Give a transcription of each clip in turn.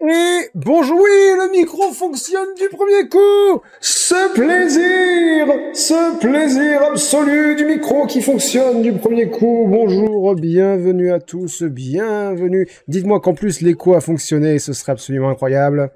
Et bonjour, oui, le micro fonctionne du premier coup. Ce plaisir absolu du micro qui fonctionne du premier coup. Bonjour, bienvenue à tous, bienvenue. Dites-moi qu'en plus l'écho a fonctionné, ce serait absolument incroyable.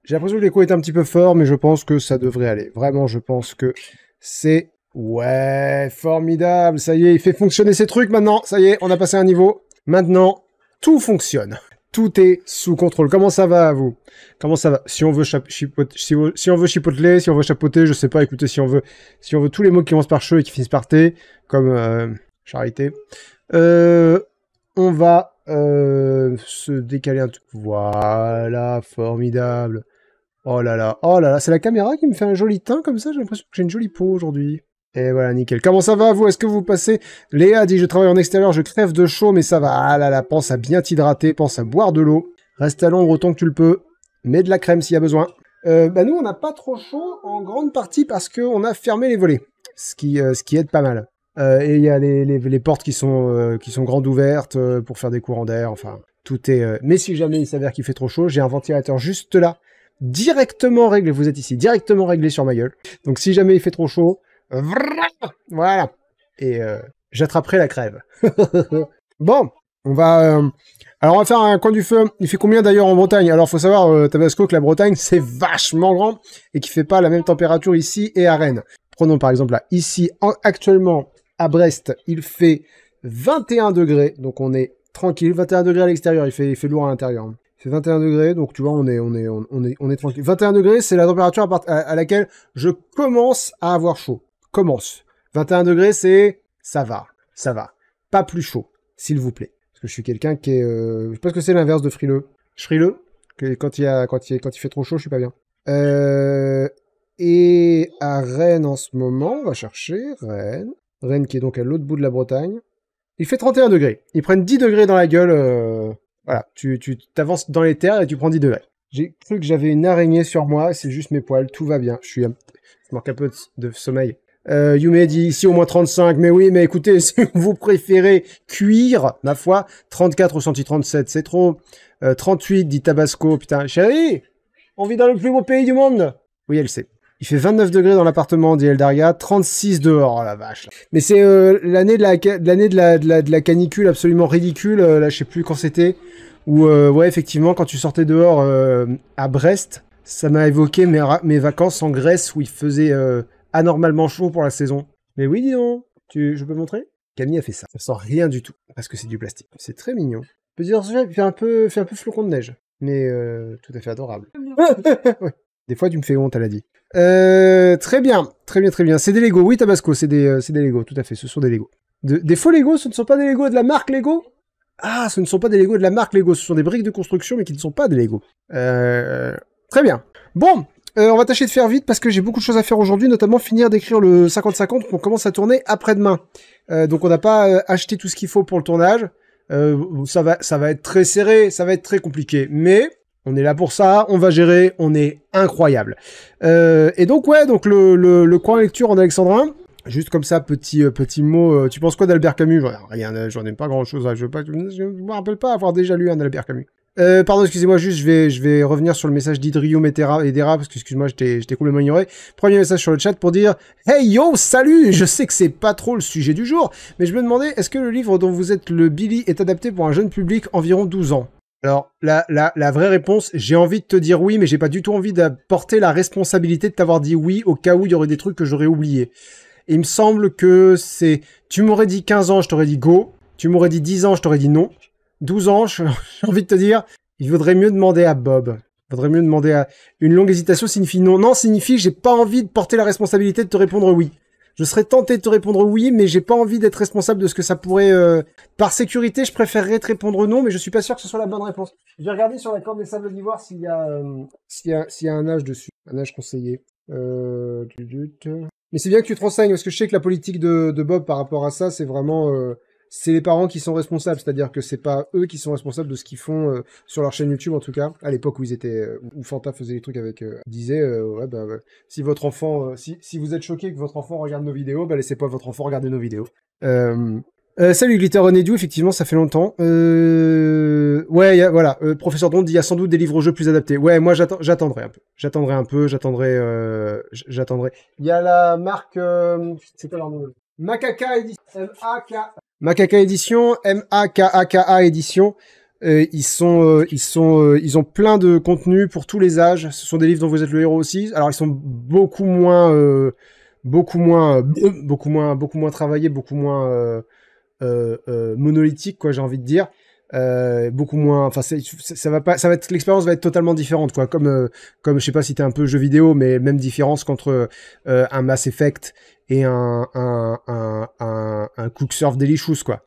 J'ai l'impression que l'écho est un petit peu fort, mais je pense que ça devrait aller. Vraiment, je pense que c'est... Ouais, formidable, ça y est, il fait fonctionner ces trucs maintenant. Ça y est, on a passé un niveau. Maintenant, tout fonctionne. Tout est sous contrôle. Comment ça va à vous? Comment ça va? Si on veut chipoter, si on veut chipoteler, si on veut chapeauter, je sais pas, écoutez, si on veut tous les mots qui commencent par che et qui finissent par t, comme charité, on va se décaler un truc. Voilà, formidable. Oh là là, c'est la caméra qui me fait un joli teint comme ça, j'ai l'impression que j'ai une jolie peau aujourd'hui. Et voilà, nickel. Comment ça va, vous? Est-ce que vous passez... Léa dit, je travaille en extérieur, je crève de chaud, mais ça va. Ah là là, pense à bien t'hydrater, pense à boire de l'eau. Reste à l'ombre autant que tu le peux. Mets de la crème s'il y a besoin. Nous, on n'a pas trop chaud, en grande partie parce qu'on a fermé les volets. Ce qui aide pas mal. Et il y a les portes qui sont grandes ouvertes pour faire des courants d'air, enfin, tout est... Mais si jamais il s'avère qu'il fait trop chaud, j'ai un ventilateur juste là, directement réglé, vous êtes ici, directement réglé sur ma gueule. Donc si jamais il fait trop chaud... Voilà. Et j'attraperai la crève. Bon, on va... Alors on va faire un coin du feu. Il fait combien d'ailleurs en Bretagne? Alors faut savoir, Tabasco, que la Bretagne c'est vachement grand et qu'il fait pas la même température ici et à Rennes. Prenons par exemple là, ici actuellement à Brest, il fait 21 degrés, donc on est tranquille. 21 degrés à l'extérieur, il fait lourd à l'intérieur. Il fait 21 degrés, donc tu vois, on est tranquille. 21 degrés, c'est la température à laquelle je commence à avoir chaud. Commence. 21 degrés, c'est... Ça va. Pas plus chaud, s'il vous plaît. Parce que je suis quelqu'un qui est... Je sais pas ce que c'est l'inverse de frileux. Je frileux. Quand il fait trop chaud, je suis pas bien. Et à Rennes en ce moment, on va chercher Rennes. Rennes qui est donc à l'autre bout de la Bretagne. Il fait 31 degrés. Ils prennent 10 degrés dans la gueule. Voilà, tu t'avances dans les terres et tu prends 10 degrés. J'ai cru que j'avais une araignée sur moi, c'est juste mes poils, tout va bien. Je manque un peu de sommeil. Yume dit ici au moins 35, mais oui, mais écoutez, si vous préférez cuire, ma foi, 34 ressenti 37, c'est trop. 38 dit Tabasco, putain, chérie, on vit dans le plus beau pays du monde. Oui, elle sait. Il fait 29 degrés dans l'appartement, dit Eldaria, 36 dehors, oh la vache. Là. Mais c'est l'année de la canicule absolument ridicule, là je sais plus quand c'était, où ouais effectivement quand tu sortais dehors à Brest, ça m'a évoqué mes vacances en Grèce où il faisait anormalement chaud pour la saison. Mais oui, dis donc, je peux montrer? Camille a fait ça. Ça sent rien du tout, parce que c'est du plastique. C'est très mignon. On peut dire ça, il fait un peu flocon de neige, mais tout à fait adorable. Ouais. Des fois, tu me fais honte, elle a dit. Très bien. C'est des Lego. Oui, Tabasco, c'est des Lego, tout à fait. Ce sont des Lego. Des faux Lego, ce ne sont pas des Lego de la marque Lego? Ah, ce ne sont pas des Lego de la marque Lego. Ce sont des briques de construction, mais qui ne sont pas des Lego. Très bien. Bon, on va tâcher de faire vite parce que j'ai beaucoup de choses à faire aujourd'hui, notamment finir d'écrire le 50-50 qu'on commence à tourner après-demain. Donc on n'a pas acheté tout ce qu'il faut pour le tournage. Ça va être très serré, ça va être très compliqué, mais on est là pour ça, on va gérer, on est incroyable. Et donc ouais, donc le coin lecture en alexandrin, juste comme ça, petit mot, tu penses quoi d'Albert Camus? Rien, j'en ai pas grand chose, je me rappelle pas avoir déjà lu un d'Albert Camus. Pardon, excusez-moi, juste, je vais revenir sur le message d'Idrium et Dera, parce que, excuse-moi, j'étais complètement ignoré. Premier message sur le chat pour dire « Hey yo, salut! Je sais que c'est pas trop le sujet du jour, mais je me demandais, est-ce que le livre dont vous êtes le Billy est adapté pour un jeune public environ 12 ans ?» Alors, la vraie réponse, j'ai envie de te dire oui, mais j'ai pas du tout envie d'apporter la responsabilité de t'avoir dit oui, au cas où il y aurait des trucs que j'aurais oubliés. Et il me semble que c'est... Tu m'aurais dit 15 ans, je t'aurais dit go. Tu m'aurais dit 10 ans, je t'aurais dit non. 12 ans, j'ai envie de te dire, il vaudrait mieux demander à Bob. Il vaudrait mieux demander à... Une longue hésitation signifie non. Non signifie j'ai pas envie de porter la responsabilité de te répondre oui. Je serais tenté de te répondre oui, mais j'ai pas envie d'être responsable de ce que ça pourrait... Par sécurité, je préférerais te répondre non, mais je suis pas sûr que ce soit la bonne réponse. Je vais regarder sur la corde des sables d'Ivoire s'il y a un âge dessus. Un âge conseillé. Mais c'est bien que tu te renseignes, parce que je sais que la politique de Bob par rapport à ça, c'est vraiment... c'est les parents qui sont responsables, c'est-à-dire que c'est pas eux qui sont responsables de ce qu'ils font sur leur chaîne YouTube en tout cas. À l'époque où ils étaient, où Fanta faisait les trucs avec, disait ouais, si votre enfant, si vous êtes choqué que votre enfant regarde nos vidéos, laissez pas votre enfant regarder nos vidéos. Salut Glitter Honeydew, effectivement ça fait longtemps. Ouais, voilà. Professeur Dond dit il y a sans doute des livres-jeux plus adaptés. Ouais, moi j'attendrai un peu. J'attendrai. Il y a la marque, c'est quoi leur nom? Makaka Édition. Makaka Édition, Makaka Édition. Ils ont plein de contenu pour tous les âges. Ce sont des livres dont vous êtes le héros aussi. Alors ils sont beaucoup moins travaillés, beaucoup moins monolithique, quoi, j'ai envie de dire. Beaucoup moins, enfin, l'expérience va être totalement différente, quoi. Comme je sais pas si t'es un peu jeu vidéo, mais même différence qu'entre un Mass Effect et un Cooksurf Delicious, quoi.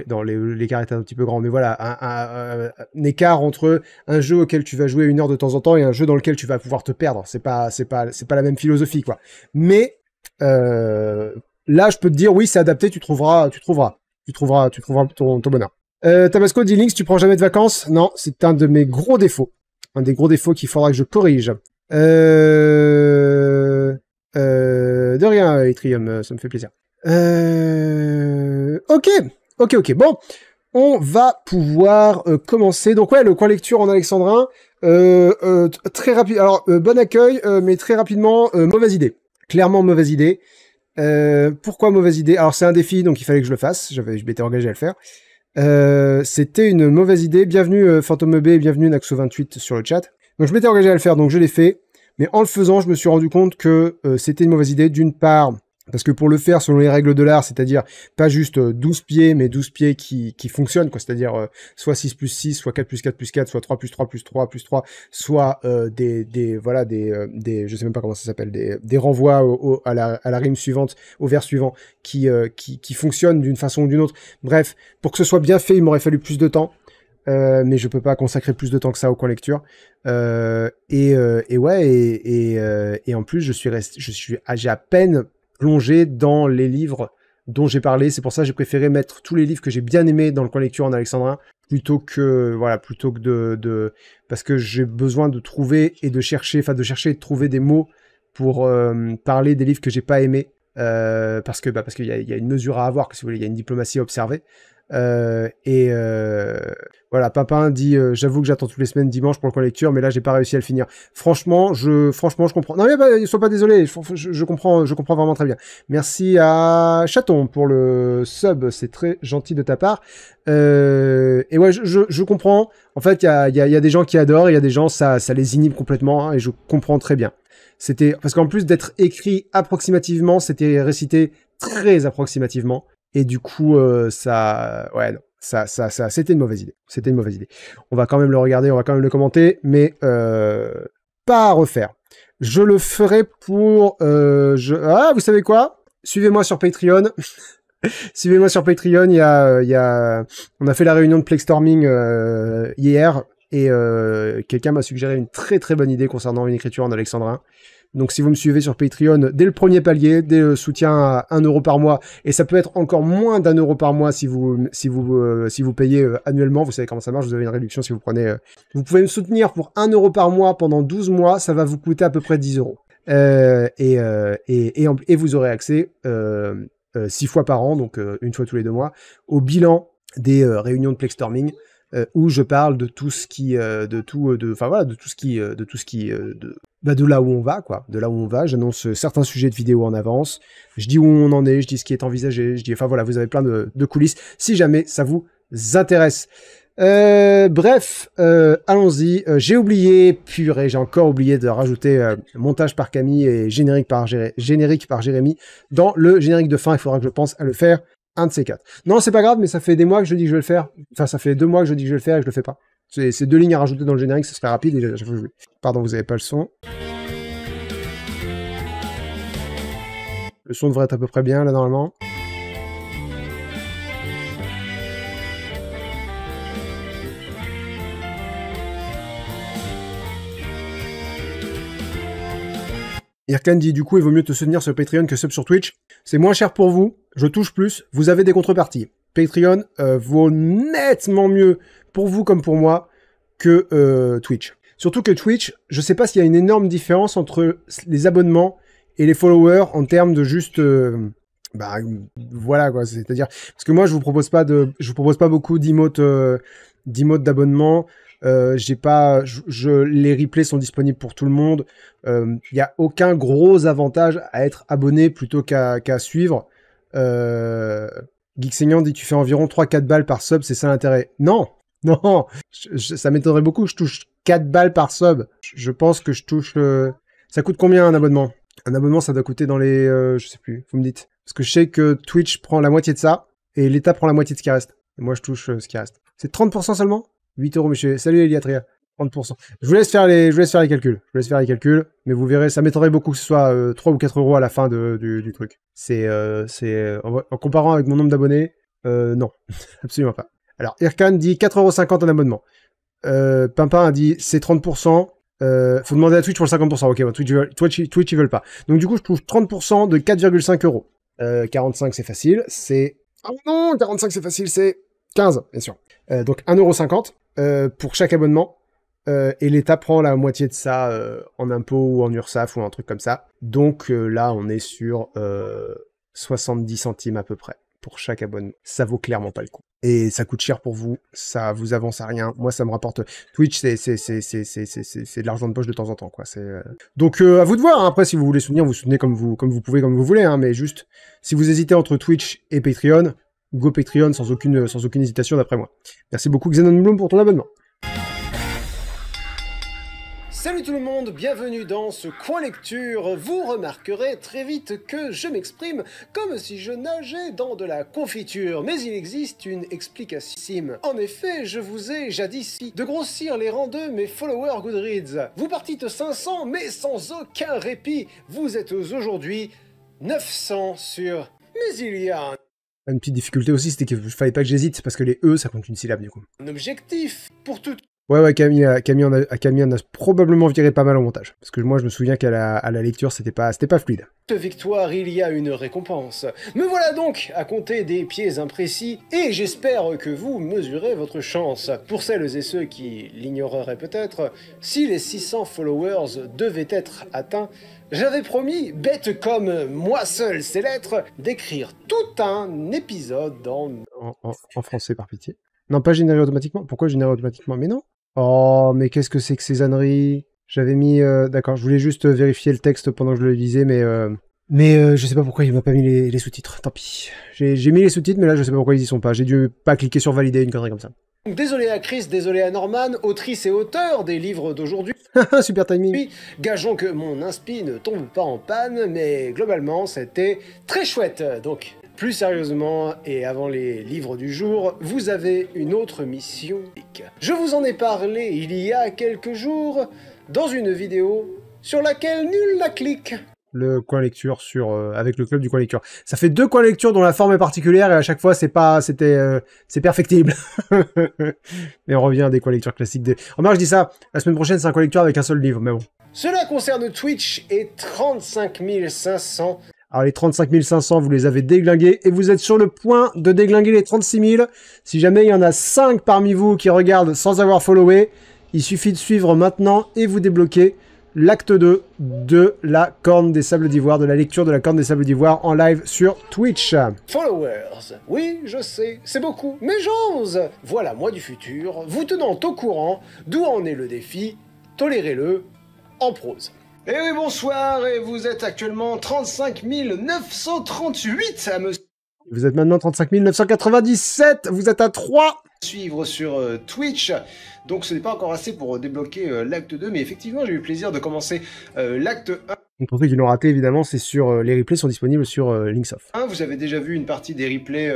Dans les caractères un petit peu grands, mais voilà, un écart entre un jeu auquel tu vas jouer 1 heure de temps en temps et un jeu dans lequel tu vas pouvoir te perdre. C'est pas la même philosophie, quoi. Mais là, je peux te dire, oui, c'est adapté, tu trouveras ton bonheur. Tabasco dit Lynx, tu prends jamais de vacances? Non, c'est un de mes gros défauts. Un des gros défauts qu'il faudra que je corrige. De rien, Etrium, ça me fait plaisir. Ok. Bon, on va pouvoir commencer. Donc ouais, le coin lecture en alexandrin. Très rapide. Alors, bon accueil, mais très rapidement, mauvaise idée. Clairement, mauvaise idée. Pourquoi mauvaise idée? Alors c'est un défi, donc il fallait que je le fasse. Je m'étais engagé à le faire. C'était une mauvaise idée. Bienvenue Fantôme B, bienvenue Naxo28 sur le chat. Donc je m'étais engagé à le faire, donc je l'ai fait. Mais en le faisant, je me suis rendu compte que c'était une mauvaise idée. D'une part, parce que pour le faire selon les règles de l'art, c'est-à-dire pas juste 12 pieds, mais 12 pieds qui fonctionnent, quoi. C'est-à-dire soit 6 plus 6, soit 4 plus 4 plus 4, soit 3 plus 3 plus 3 plus 3, soit des je sais même pas comment ça s'appelle, des renvois à la rime suivante, au vers suivant, qui fonctionnent d'une façon ou d'une autre. Bref, pour que ce soit bien fait, il m'aurait fallu plus de temps. Mais je peux pas consacrer plus de temps que ça au coin lecture. Et en plus, j'ai à peine plongé dans les livres dont j'ai parlé. C'est pour ça que j'ai préféré mettre tous les livres que j'ai bien aimés dans le coin lecture en alexandrin plutôt que parce que j'ai besoin de trouver et de chercher et de trouver des mots pour parler des livres que j'ai pas aimés. Parce qu'il y a une mesure à avoir, que si vous voulez, il y a une diplomatie à observer. Voilà, Papin dit j'avoue que j'attends toutes les semaines dimanche pour le coin lecture, mais là j'ai pas réussi à le finir. Franchement, je comprends. Non mais sois pas désolé, je comprends vraiment très bien. Merci à Chaton pour le sub, c'est très gentil de ta part. Et ouais, je comprends. En fait, il y a des gens qui adorent, il y a des gens ça les inhibe complètement, hein, et je comprends très bien. C'était parce qu'en plus d'être écrit approximativement, c'était récité très approximativement. Et du coup, c'était une mauvaise idée. C'était une mauvaise idée. On va quand même le regarder, on va quand même le commenter, mais pas à refaire. Je le ferai pour... vous savez quoi? Suivez-moi sur Patreon. Suivez-moi sur Patreon. On a fait la réunion de Plaguestorming hier, et quelqu'un m'a suggéré une très très bonne idée concernant une écriture en alexandrin. Donc si vous me suivez sur Patreon, dès le premier palier, dès le soutien à 1 euro par mois, et ça peut être encore moins d'1 euro par mois si vous payez annuellement, vous savez comment ça marche, vous avez une réduction si vous prenez... Vous pouvez me soutenir pour 1 euro par mois pendant 12 mois, ça va vous coûter à peu près 10 euros. Et vous aurez accès 6 fois par an, donc une fois tous les 2 mois, au bilan des réunions de Plaguestorming, où je parle de tout ce qui, de là où on va, quoi. De là où on va, j'annonce certains sujets de vidéo en avance, je dis où on en est, je dis ce qui est envisagé, vous avez plein de coulisses, si jamais ça vous intéresse. Bref, allons-y. J'ai encore oublié de rajouter montage par Camille et générique par Jérémy dans le générique de fin. Il faudra que je pense à le faire, un de ces 4. Non, c'est pas grave, mais ça fait des mois que je dis que je vais le faire. Enfin, ça fait 2 mois que je dis que je vais le faire et je le fais pas. C'est 2 lignes à rajouter dans le générique, ça se fait rapide et je veux. Pardon, vous avez pas le son. Le son devrait être à peu près bien là normalement. Irkan dit du coup il vaut mieux te soutenir sur Patreon que sub sur Twitch. C'est moins cher pour vous, je touche plus, vous avez des contreparties. Patreon vaut nettement mieux pour vous comme pour moi que Twitch. Surtout que Twitch, je sais pas s'il y a une énorme différence entre les abonnements et les followers en termes de juste... voilà quoi, c'est-à-dire... Parce que moi je vous propose pas beaucoup d'emotes 10 modes d'abonnement. Les replays sont disponibles pour tout le monde. Il n'y a aucun gros avantage à être abonné plutôt qu'à suivre. Geekseignant dit tu fais environ 3-4 balles par sub, c'est ça l'intérêt. Non, non, ça m'étonnerait beaucoup que je touche 4 balles par sub. Je pense que je touche... Ça coûte combien un abonnement? Un abonnement, ça doit coûter dans les... je sais plus, vous me dites. Parce que je sais que Twitch prend la moitié de ça, et l'État prend la moitié de ce qui reste. Et moi, je touche ce qui reste. C'est 30% seulement? 8 euros, monsieur. Salut Eliatria. 30%. Je vous laisse faire les calculs. Mais vous verrez, ça m'étonnerait beaucoup que ce soit 3 ou 4 euros à la fin du truc. En comparant avec mon nombre d'abonnés, non. Absolument pas. Alors, Irkan dit 4,50 € en abonnement. Pimpin a dit c'est 30%. Faut demander à Twitch pour le 50%. Ok, Twitch ils veulent pas. Donc du coup, je touche 30% de 4,5 €. 45 c'est facile. Oh non, 45 c'est facile, c'est 15, bien sûr. Donc 1,50 € pour chaque abonnement. Et l'État prend la moitié de ça en impôts ou en URSSAF ou un truc comme ça. Donc là, on est sur 70 centimes à peu près pour chaque abonnement. Ça vaut clairement pas le coup. Et ça coûte cher pour vous, ça vous avance à rien. Moi, ça me rapporte... Twitch, c'est de l'argent de poche de temps en temps, quoi. Donc, à vous de voir. Hein. Après, si vous voulez soutenir, vous soutenez comme vous pouvez, comme vous voulez. Hein. Mais juste, si vous hésitez entre Twitch et Patreon, go Patreon sans aucune hésitation, d'après moi. Merci beaucoup, Xenon Bloom, pour ton abonnement. Salut tout le monde, bienvenue dans ce coin lecture. Vous remarquerez très vite que je m'exprime comme si je nageais dans de la confiture, mais il existe une explication. En effet, je vous ai jadis dit de grossir les rangs de mes followers Goodreads. Vous partîtes 500, mais sans aucun répit. Vous êtes aujourd'hui 900 sur... Mais il y a une petite difficulté aussi, c'était qu'il fallait pas que j'hésite, parce que les E, ça compte une syllabe, du coup. un objectif pour tout... Ouais, Camille en a probablement viré pas mal au montage. Parce que moi, je me souviens qu'à la lecture, c'était pas fluide. Victoire, il y a une récompense. Me voilà donc à compter des pieds imprécis, et j'espère que vous mesurez votre chance. Pour celles et ceux qui l'ignoreraient peut-être, si les 600 followers devaient être atteints, j'avais promis, bête comme moi seul sais l'être, d'écrire tout un épisode en français, par pitié. Non, pas généré automatiquement. Pourquoi générer automatiquement? Mais non. Oh, mais qu'est-ce que c'est que ces âneries? J'avais mis... D'accord, je voulais juste vérifier le texte pendant que je le lisais, mais je sais pas pourquoi il m'a pas mis les sous-titres. Tant pis. J'ai mis les sous-titres, mais là, je sais pas pourquoi ils y sont pas. J'ai dû pas cliquer sur valider, une connerie comme ça. Désolé à Chris, désolé à Norman, autrice et auteur des livres d'aujourd'hui. Super timing. Puis, gageons que mon inspi ne tombe pas en panne, mais globalement, c'était très chouette. Donc, plus sérieusement, et avant les livres du jour, vous avez une autre mission. Je vous en ai parlé il y a quelques jours, dans une vidéo sur laquelle nul n'a cliqué. Le coin lecture avec le club du coin lecture. Ça fait 2 coins lecture dont la forme est particulière et à chaque fois c'est perfectible. Mais on revient à des coins lecture classiques. Remarque, je dis ça, la semaine prochaine c'est un coin lecture avec un seul livre, mais bon. Cela concerne Twitch et 35 500. Alors les 35 500, vous les avez déglingués et vous êtes sur le point de déglinguer les 36 000. Si jamais il y en a 5 parmi vous qui regardent sans avoir followé, il suffit de suivre maintenant et vous débloquez l'acte 2 de la Corne des Sables d'Ivoire, de la lecture de la Corne des Sables d'Ivoire en live sur Twitch. Followers, oui, je sais, c'est beaucoup, mais j'ose. Voilà moi du futur, vous tenant au courant d'où en est le défi, tolérez-le en prose. Eh oui, bonsoir, et vous êtes actuellement 35 938 à me Vous êtes maintenant 35 997, vous êtes à 3 suivre sur Twitch. Donc ce n'est pas encore assez pour débloquer l'acte 2, mais effectivement j'ai eu le plaisir de commencer l'acte 1. Donc pour ceux qui l'ont raté, évidemment, c'est sur les replays sont disponibles sur Linksoft. Vous avez déjà vu une partie des replays,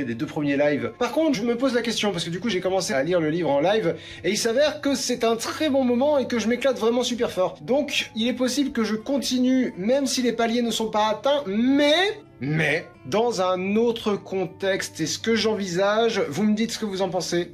des 2 premiers lives. Par contre, je me pose la question, parce que du coup j'ai commencé à lire le livre en live, et il s'avère que c'est un très bon moment et que je m'éclate vraiment super fort. Donc il est possible que je continue, même si les paliers ne sont pas atteints, mais dans un autre contexte. Et ce que j'envisage, vous me dites ce que vous en pensez,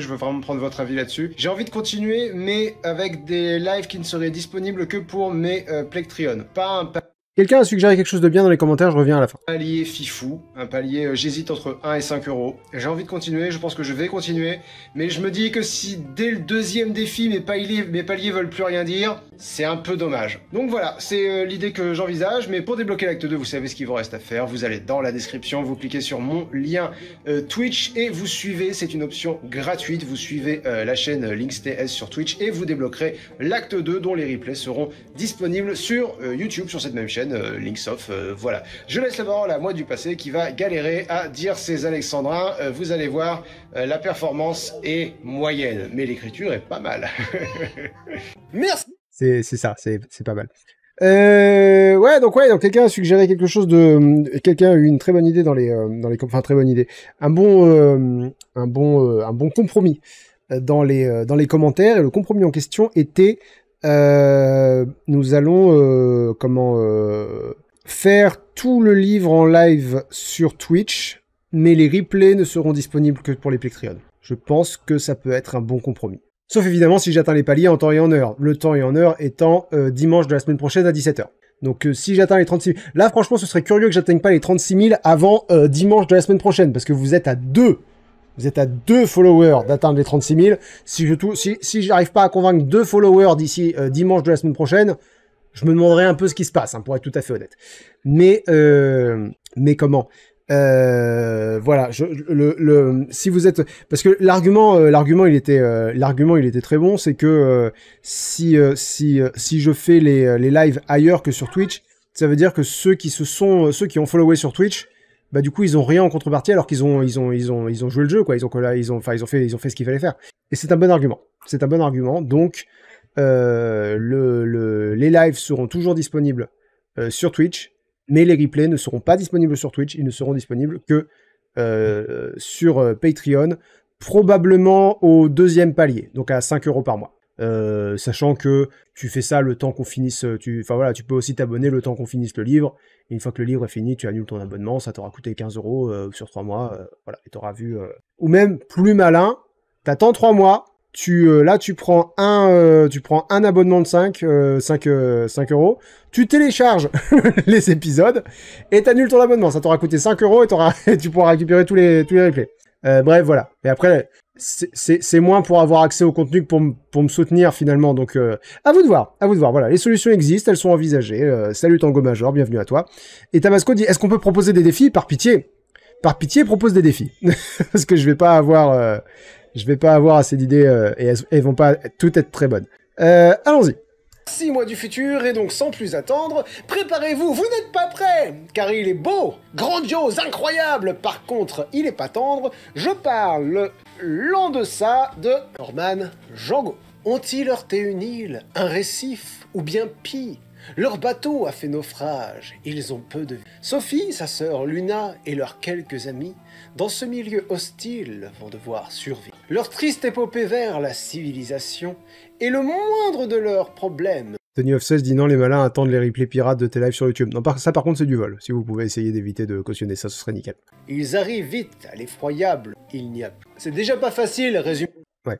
je veux vraiment prendre votre avis là-dessus. J'ai envie de continuer, mais avec des lives qui ne seraient disponibles que pour mes Plectrion. Pas un Quelqu'un a suggéré quelque chose de bien dans les commentaires, je reviens à la fin. palier fifou, un palier, j'hésite entre 1 et 5 euros. J'ai envie de continuer, je pense que je vais continuer, mais je me dis que si dès le deuxième défi mes paliers veulent plus rien dire, C'est un peu dommage. Donc voilà, c'est l'idée que j'envisage, mais pour débloquer l'acte 2, vous savez ce qu'il vous reste à faire. Vous allez dans la description, vous cliquez sur mon lien Twitch et vous suivez, c'est une option gratuite, vous suivez la chaîne LinksTS sur Twitch et vous débloquerez l'acte 2 dont les replays seront disponibles sur YouTube, sur cette même chaîne, Linksoft, voilà. Je laisse la parole à moi du passé qui va galérer à dire ces alexandrins, vous allez voir, la performance est moyenne, mais l'écriture est pas mal. Merci. C'est ça, c'est pas mal. Donc quelqu'un a suggéré quelque chose de, quelqu'un a eu une très bonne idée dans les enfin très bonne idée, un bon compromis dans les commentaires, et le compromis en question était, nous allons faire tout le livre en live sur Twitch, mais les replays ne seront disponibles que pour les Patreon. Je pense que ça peut être un bon compromis. Sauf évidemment si j'atteins les paliers en temps et en heure. Le temps et en heure étant dimanche de la semaine prochaine à 17h. Donc si j'atteins les 36 000... Là franchement ce serait curieux que j'atteigne pas les 36 000 avant dimanche de la semaine prochaine. Parce que vous êtes à 2. Vous êtes à 2 followers d'atteindre les 36 000. Si j'arrive pas à convaincre 2 followers d'ici dimanche de la semaine prochaine, je me demanderai un peu ce qui se passe, hein, pour être tout à fait honnête. Mais comment voilà, si vous êtes, parce que l'argument il était très bon, c'est que si je fais les lives ailleurs que sur Twitch, ça veut dire que ceux qui ont followé sur Twitch, bah du coup ils ont rien en contrepartie alors qu'ils ont joué le jeu, quoi. Ils ont fait ce qu'il fallait faire. Et c'est un bon argument. Donc les lives seront toujours disponibles sur Twitch. Mais les replays ne seront pas disponibles sur Twitch, ils ne seront disponibles que sur Patreon, probablement au 2e palier, donc à 5 € par mois. Sachant que tu fais ça le temps qu'on finisse, tu peux aussi t'abonner le temps qu'on finisse le livre, et une fois que le livre est fini, tu annules ton abonnement, ça t'aura coûté 15 € sur 3 mois, voilà, et t'auras vu... Ou même, plus malin, t'attends 3 mois, tu prends un abonnement de 5 €, tu télécharges les épisodes et t'annules ton abonnement. Ça t'aura coûté 5 € et tu pourras récupérer tous les replays. Bref, voilà. Et après, c'est moins pour avoir accès au contenu que pour me soutenir finalement. Donc, à vous de voir. Voilà, les solutions existent, elles sont envisagées. Salut Tango Major, bienvenue à toi. Et Tabasco dit, est-ce qu'on peut proposer des défis? Par pitié, propose des défis. Parce que je vais pas avoir assez d'idées et elles vont pas toutes être très bonnes. Allons-y. 6 mois du futur, et donc sans plus attendre, préparez-vous, vous n'êtes pas prêts, car il est beau, grandiose, incroyable. Par contre, il est pas tendre. Je parle l'an de ça de Norman Django. Ont-ils heurté une île, un récif, ou bien pis? Leur bateau a fait naufrage, ils ont peu de vie. Sophie, sa sœur Luna et leurs quelques amis, dans ce milieu hostile, vont devoir survivre. Leur triste épopée vers la civilisation est le moindre de leurs problèmes. Tony of 16 dit non, les malins attendent les replays pirates de tes lives sur YouTube. Non, ça par contre c'est du vol. Si vous pouvez essayer d'éviter de cautionner ça, ce serait nickel. Ils arrivent vite à l'effroyable, il n'y a plus. C'est déjà pas facile, résumer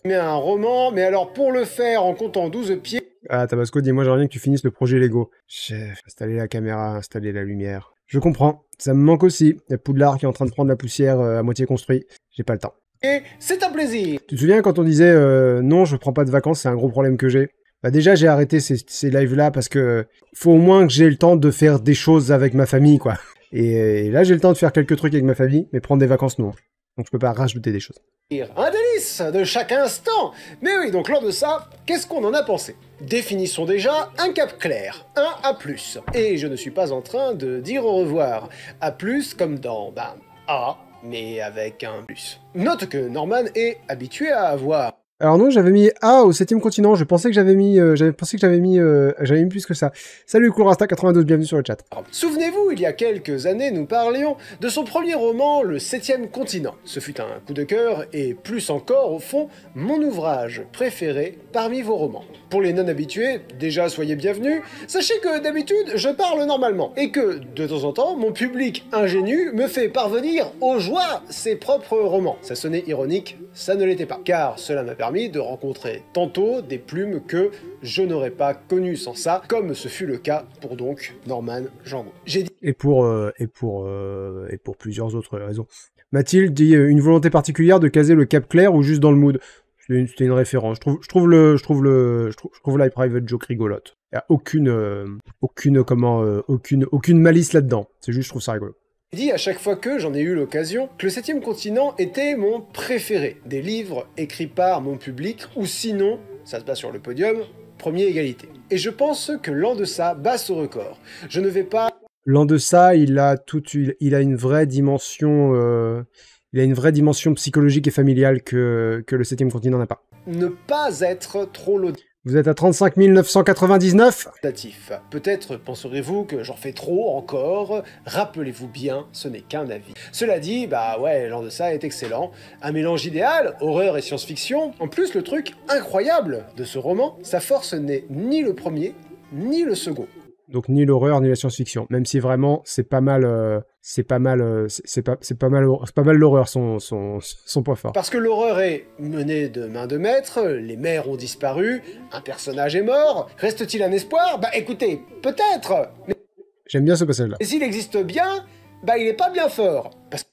un roman, mais alors pour le faire en comptant 12 pieds... Ah, Tabasco, dis-moi, j'aimerais bien que tu finisses le projet Lego. Chef, installer la caméra, installer la lumière. Je comprends, ça me manque aussi. Il y a Poudlard qui est en train de prendre la poussière à moitié construit. J'ai pas le temps. Et c'est un plaisir. Tu te souviens quand on disait non, je prends pas de vacances, c'est un gros problème que j'ai. Bah déjà, j'ai arrêté ces lives-là parce que faut au moins que j'ai le temps de faire des choses avec ma famille, quoi. Et là, j'ai le temps de faire quelques trucs avec ma famille, mais prendre des vacances, non. Donc je peux pas rajouter des choses. Un délice de chaque instant. Mais oui, donc lors de ça, qu'est-ce qu'on en a pensé? Définissons déjà un cap clair, un A+. Et je ne suis pas en train de dire au revoir. A+, comme dans, A, mais avec un plus. Note que Norman est habitué à avoir... Alors non, j'avais mis A au 7e continent, je pensais que j'avais mis plus que ça. Salut Coolrasta92, bienvenue sur le chat. Souvenez-vous, il y a quelques années, nous parlions de son premier roman, Le 7e continent. Ce fut un coup de cœur, et plus encore, au fond, mon ouvrage préféré parmi vos romans. Pour les non-habitués, déjà soyez bienvenus, sachez que d'habitude, je parle normalement, et que, de temps en temps, mon public ingénu me fait parvenir aux joies ses propres romans. Ça sonnait ironique, ça ne l'était pas, car cela m'a permis de rencontrer tantôt des plumes que je n'aurais pas connues sans ça, comme ce fut le cas pour donc Norman Django. J'ai dit... Et pour plusieurs autres raisons. Mathilde dit une volonté particulière de caser le cap clair ou juste dans le mood. C'était une référence. Je trouve la Private Joke rigolote. Il n'y a aucune malice là-dedans. C'est juste, je trouve ça rigolo. Dit à chaque fois que j'en ai eu l'occasion que le 7e continent était mon préféré des livres écrits par mon public, ou sinon, ça se passe sur le podium, premier égalité. Et je pense que L'An de ça bat ce record. Je ne vais pas... L'An de ça, il a une vraie dimension, psychologique et familiale que le 7e continent n'a pas. Ne pas être trop laudatif. Vous êtes à 35 999. Peut-être penserez-vous que j'en fais trop encore. Rappelez-vous bien, ce n'est qu'un avis. Cela dit, bah ouais, L'An de ça est excellent. Un mélange idéal, horreur et science-fiction. En plus, le truc incroyable de ce roman, sa force n'est ni le premier, ni le second. Donc ni l'horreur ni la science-fiction, même si vraiment c'est pas mal l'horreur son point fort. Parce que l'horreur est menée de main de maître, les mères ont disparu, un personnage est mort, reste-t-il un espoir? Bah écoutez, peut-être, mais... J'aime bien ce passage-là. Et s'il existe bien, bah il est pas bien fort. Parce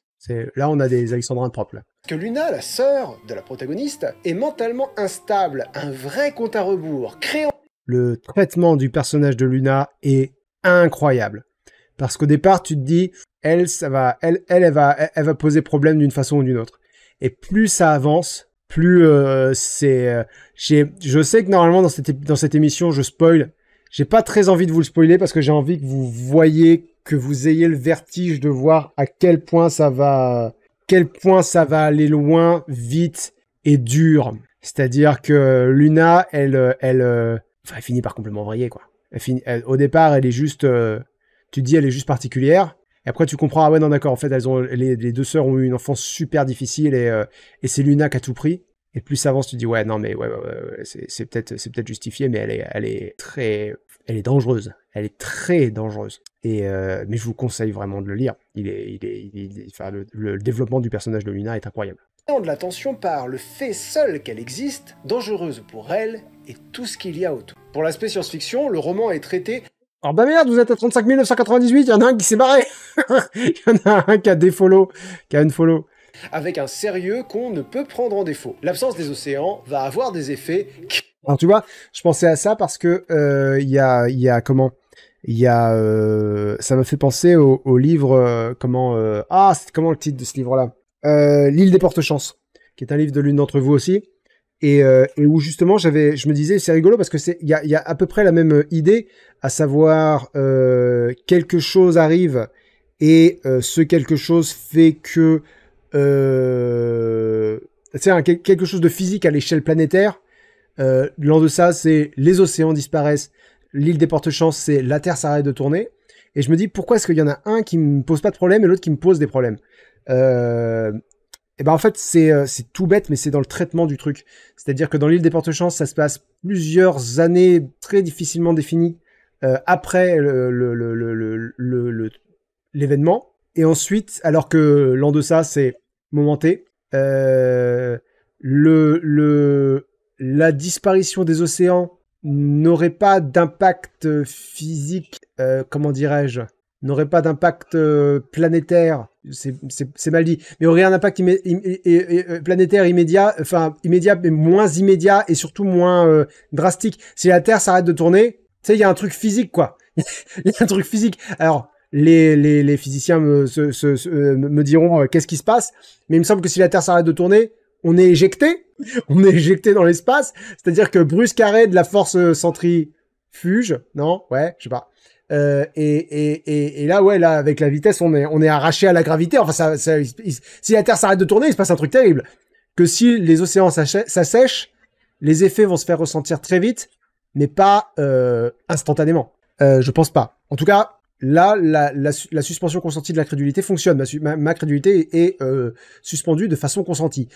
là on a des alexandrins propres là. que Luna, la sœur de la protagoniste, est mentalement instable, un vrai compte à rebours, créant... Le traitement du personnage de Luna est incroyable. Parce qu'au départ, tu te dis, elle va poser problème d'une façon ou d'une autre. Et plus ça avance, plus c'est... je sais que normalement, dans cette émission, je spoil. J'ai pas très envie de vous le spoiler parce que j'ai envie que vous voyez, que vous ayez le vertige de voir à quel point ça va aller loin, vite et dur. C'est-à-dire que Luna, elle finit par complètement vriller, quoi. Au départ, elle est juste... tu te dis, elle est juste particulière. Et après, tu comprends, ah ouais, non, d'accord, en fait, les deux sœurs ont eu une enfance super difficile et c'est Luna qui a tout pris. Et plus ça avance, tu te dis, ouais, non, mais ouais, c'est peut-être justifié, mais elle est dangereuse. Elle est très dangereuse. Mais je vous conseille vraiment de le lire. Le développement du personnage de Luna est incroyable. de l'attention par le fait seul qu'elle existe, dangereuse pour elle et tout ce qu'il y a autour. Pour l'aspect science-fiction, le roman est traité... Alors bah merde, vous êtes à 35 998, il y en a un qui s'est barré. Il y en a un qui a défollow, qui a unfollow. Avec un sérieux qu'on ne peut prendre en défaut. L'absence des océans va avoir des effets... Alors tu vois, je pensais à ça parce que ça m'a fait penser au livre c'est comment le titre de ce livre-là, L'île des porte-chances, qui est un livre de l'une d'entre vous aussi, et où justement je me disais c'est rigolo parce que il y a à peu près la même idée, à savoir quelque chose arrive et ce quelque chose fait que quelque chose de physique à l'échelle planétaire. L'an de ça, c'est les océans disparaissent, l'île des porte-chances, c'est la Terre s'arrête de tourner. Et je me dis, pourquoi est-ce qu'il y en a un qui me pose pas de problème et l'autre qui me pose des problèmes? Et ben en fait, c'est tout bête, mais c'est dans le traitement du truc. C'est-à-dire que dans l'île des porte-chances, ça se passe plusieurs années très difficilement définies après l'événement. Et ensuite, alors que l'an de ça, c'est momenté, la disparition des océans n'aurait pas d'impact physique, comment dirais-je, n'aurait pas d'impact planétaire, c'est mal dit, mais aurait un impact planétaire immédiat, mais moins immédiat et surtout moins drastique. Si la Terre s'arrête de tourner, tu sais, il y a un truc physique, quoi. Il y a un truc physique. Alors, les physiciens me diront qu'est-ce qui se passe, mais il me semble que si la Terre s'arrête de tourner, on est éjecté dans l'espace, c'est-à-dire que brusque arrêt de la force centrifuge, non, ouais, je sais pas. Et là, ouais, là, avec la vitesse, on est arraché à la gravité. Enfin, si la Terre s'arrête de tourner, il se passe un truc terrible. Que si les océans s'assèchent, les effets vont se faire ressentir très vite, mais pas instantanément. Je pense pas. En tout cas, là, la suspension consentie de la crédulité fonctionne. Ma crédulité est suspendue de façon consentie.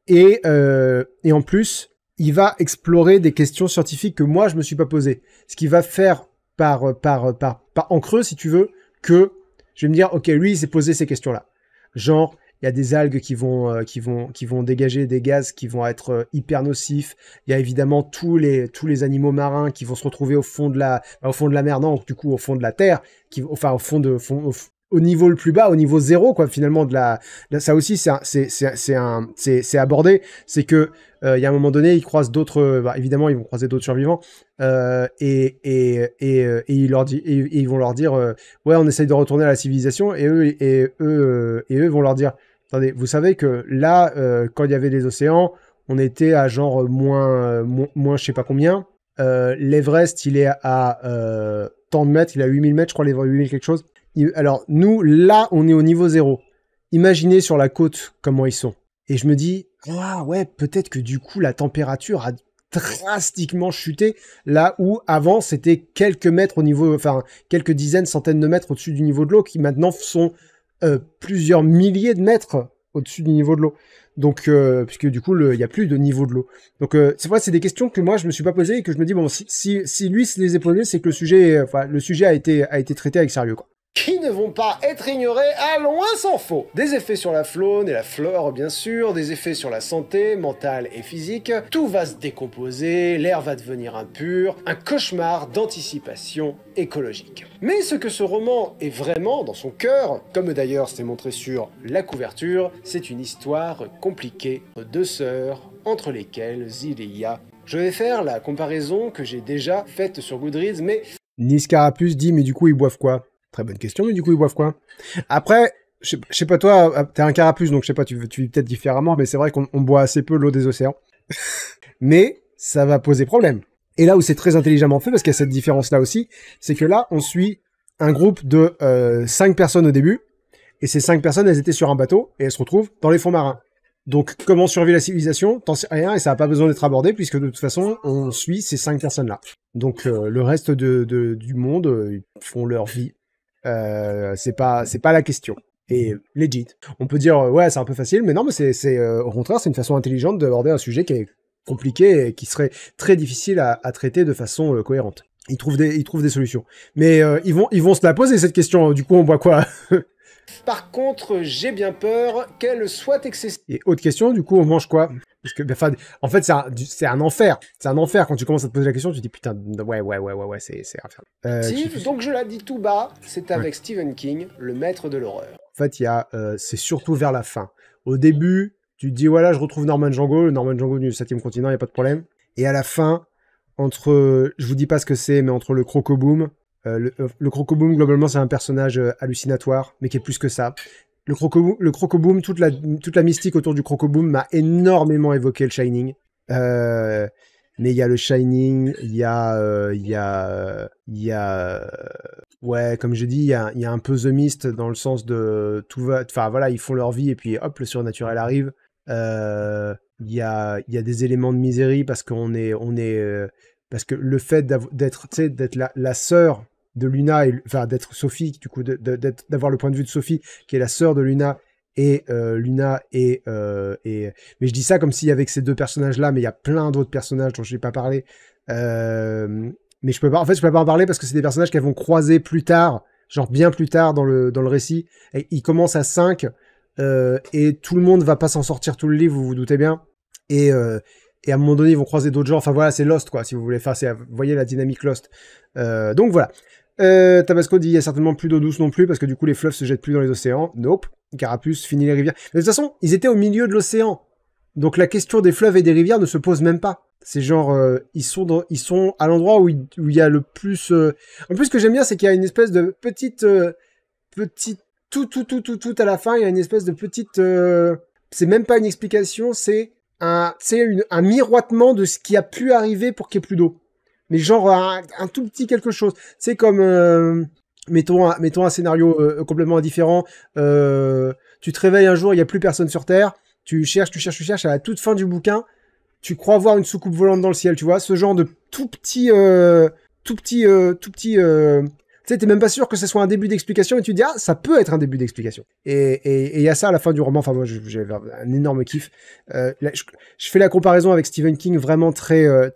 Et en plus, il va explorer des questions scientifiques que moi, je me suis pas posées. Ce qui va faire par en creux, si tu veux, que je vais me dire, ok, lui, il s'est posé ces questions-là. Genre, il y a des algues qui vont dégager des gaz qui vont être hyper nocifs. Il y a évidemment tous les animaux marins qui vont se retrouver au fond de la mer, non, du coup, au fond de la terre, au fond au niveau le plus bas, au niveau zéro, quoi, finalement, ça aussi, c'est abordé. C'est que, il y a un moment donné, ils croisent d'autres, évidemment, ils vont croiser d'autres survivants, et ils vont leur dire, ouais, on essaye de retourner à la civilisation, et eux vont leur dire, attendez, vous savez que là, quand il y avait les océans, on était à genre moins je sais pas combien. L'Everest, il est à tant de mètres, il est à 8000 mètres, je crois, l'Everest 8000 quelque chose. Alors, nous, là, on est au niveau zéro. Imaginez sur la côte comment ils sont. Et je me dis, ah ouais, peut-être que du coup, la température a drastiquement chuté, là où avant, c'était quelques mètres au niveau, enfin, quelques dizaines, centaines de mètres au-dessus du niveau de l'eau, qui maintenant sont plusieurs milliers de mètres au-dessus du niveau de l'eau. Donc, puisque du coup, il n'y a plus de niveau de l'eau. Donc, c'est vrai, c'est des questions que moi, je me suis pas posées et que je me dis, bon, si lui se les est posées, c'est que le sujet a été traité avec sérieux, quoi. Qui ne vont pas être ignorés à loin s'en faut. Des effets sur la faune et la flore, bien sûr, des effets sur la santé, mentale et physique. Tout va se décomposer, l'air va devenir impur, un cauchemar d'anticipation écologique. Mais ce que ce roman est vraiment dans son cœur, comme d'ailleurs c'est montré sur la couverture, c'est une histoire compliquée de deux sœurs entre lesquelles il y a... Je vais faire la comparaison que j'ai déjà faite sur Goodreads, mais... Niscarapuce dit, mais du coup ils boivent quoi? Très bonne question, mais du coup, ils boivent quoi? Après, je sais pas, toi, t'es un carapuce, donc je sais pas, tu vis peut-être différemment, mais c'est vrai qu'on boit assez peu l'eau des océans. Mais ça va poser problème. Et là où c'est très intelligemment fait, parce qu'il y a cette différence-là aussi, c'est que là, on suit un groupe de 5 personnes au début, et ces 5 personnes, elles étaient sur un bateau, et elles se retrouvent dans les fonds marins. Donc, comment survit la civilisation? T'en sais rien, et ça n'a pas besoin d'être abordé, puisque de toute façon, on suit ces 5 personnes-là. Donc, le reste du monde, ils font leur vie. C'est pas la question. Et legit. On peut dire, ouais, c'est un peu facile, mais non, mais au contraire, c'est une façon intelligente d'aborder un sujet qui est compliqué et qui serait très difficile à traiter de façon cohérente. Ils trouvent des solutions. Mais ils vont se la poser, cette question. Du coup, on boit quoi? Par contre, j'ai bien peur qu'elle soit excessive. Et autre question, du coup, on mange quoi? Parce que, en fait, c'est un enfer. C'est un enfer quand tu commences à te poser la question. Tu te dis putain, ouais, c'est infernal. Donc je la dis tout bas. C'est avec Stephen King, le maître de l'horreur. En fait, c'est surtout vers la fin. Au début, tu te dis voilà, je retrouve Norman Django, le Norman Django du 7e continent, y a pas de problème. Et à la fin, je vous dis pas ce que c'est, mais entre le Crocoboom. Le Crocoboom, globalement, c'est un personnage hallucinatoire, mais qui est plus que ça. Le Crocoboom, toute la mystique autour du Crocoboom m'a énormément évoqué le Shining. Mais il y a le Shining, il y a ouais, comme je dis, il y a un peu The Mist dans le sens de tout va, enfin voilà, ils font leur vie et puis hop, le surnaturel arrive. Il y a des éléments de misérie parce parce que le fait d'être la sœur de Luna, enfin d'être Sophie, du coup d'avoir le point de vue de Sophie, qui est la sœur de Luna, et Luna mais je dis ça comme s'il y avait que ces deux personnages-là, mais il y a plein d'autres personnages dont je n'ai pas parlé. Mais je peux pas en parler parce que c'est des personnages qu'elles vont croiser plus tard, genre bien plus tard dans le récit. Et ils commencent à 5, et tout le monde va pas s'en sortir tout le livre, vous vous doutez bien. Et à un moment donné, ils vont croiser d'autres gens. Enfin voilà, c'est Lost, quoi, si vous voulez. Enfin, vous voyez la dynamique Lost. Donc voilà. Tabasco dit il y a certainement plus d'eau douce non plus, parce que du coup, les fleuves se jettent plus dans les océans. Nope. Carapuce, fini les rivières. Mais de toute façon, ils étaient au milieu de l'océan. Donc la question des fleuves et des rivières ne se pose même pas. C'est genre, ils sont à l'endroit où il y a le plus... En plus, ce que j'aime bien, c'est qu'il y a une espèce de petite... tout à la fin, il y a une espèce de petite... C'est même pas une explication, c'est un miroitement de ce qui a pu arriver pour qu'il n'y ait plus d'eau. Mais genre un tout petit quelque chose. C'est comme... mettons un scénario complètement indifférent. Tu te réveilles un jour, il n'y a plus personne sur Terre. Tu cherches, à la toute fin du bouquin, tu crois voir une soucoupe volante dans le ciel, tu vois, ce genre de tout petit, tu sais, t'es même pas sûr que ce soit un début d'explication, et tu te dis, ah, ça peut être un début d'explication. Et il y a ça à la fin du roman, enfin, moi, j'ai un énorme kiff. Là, je fais la comparaison avec Stephen King vraiment très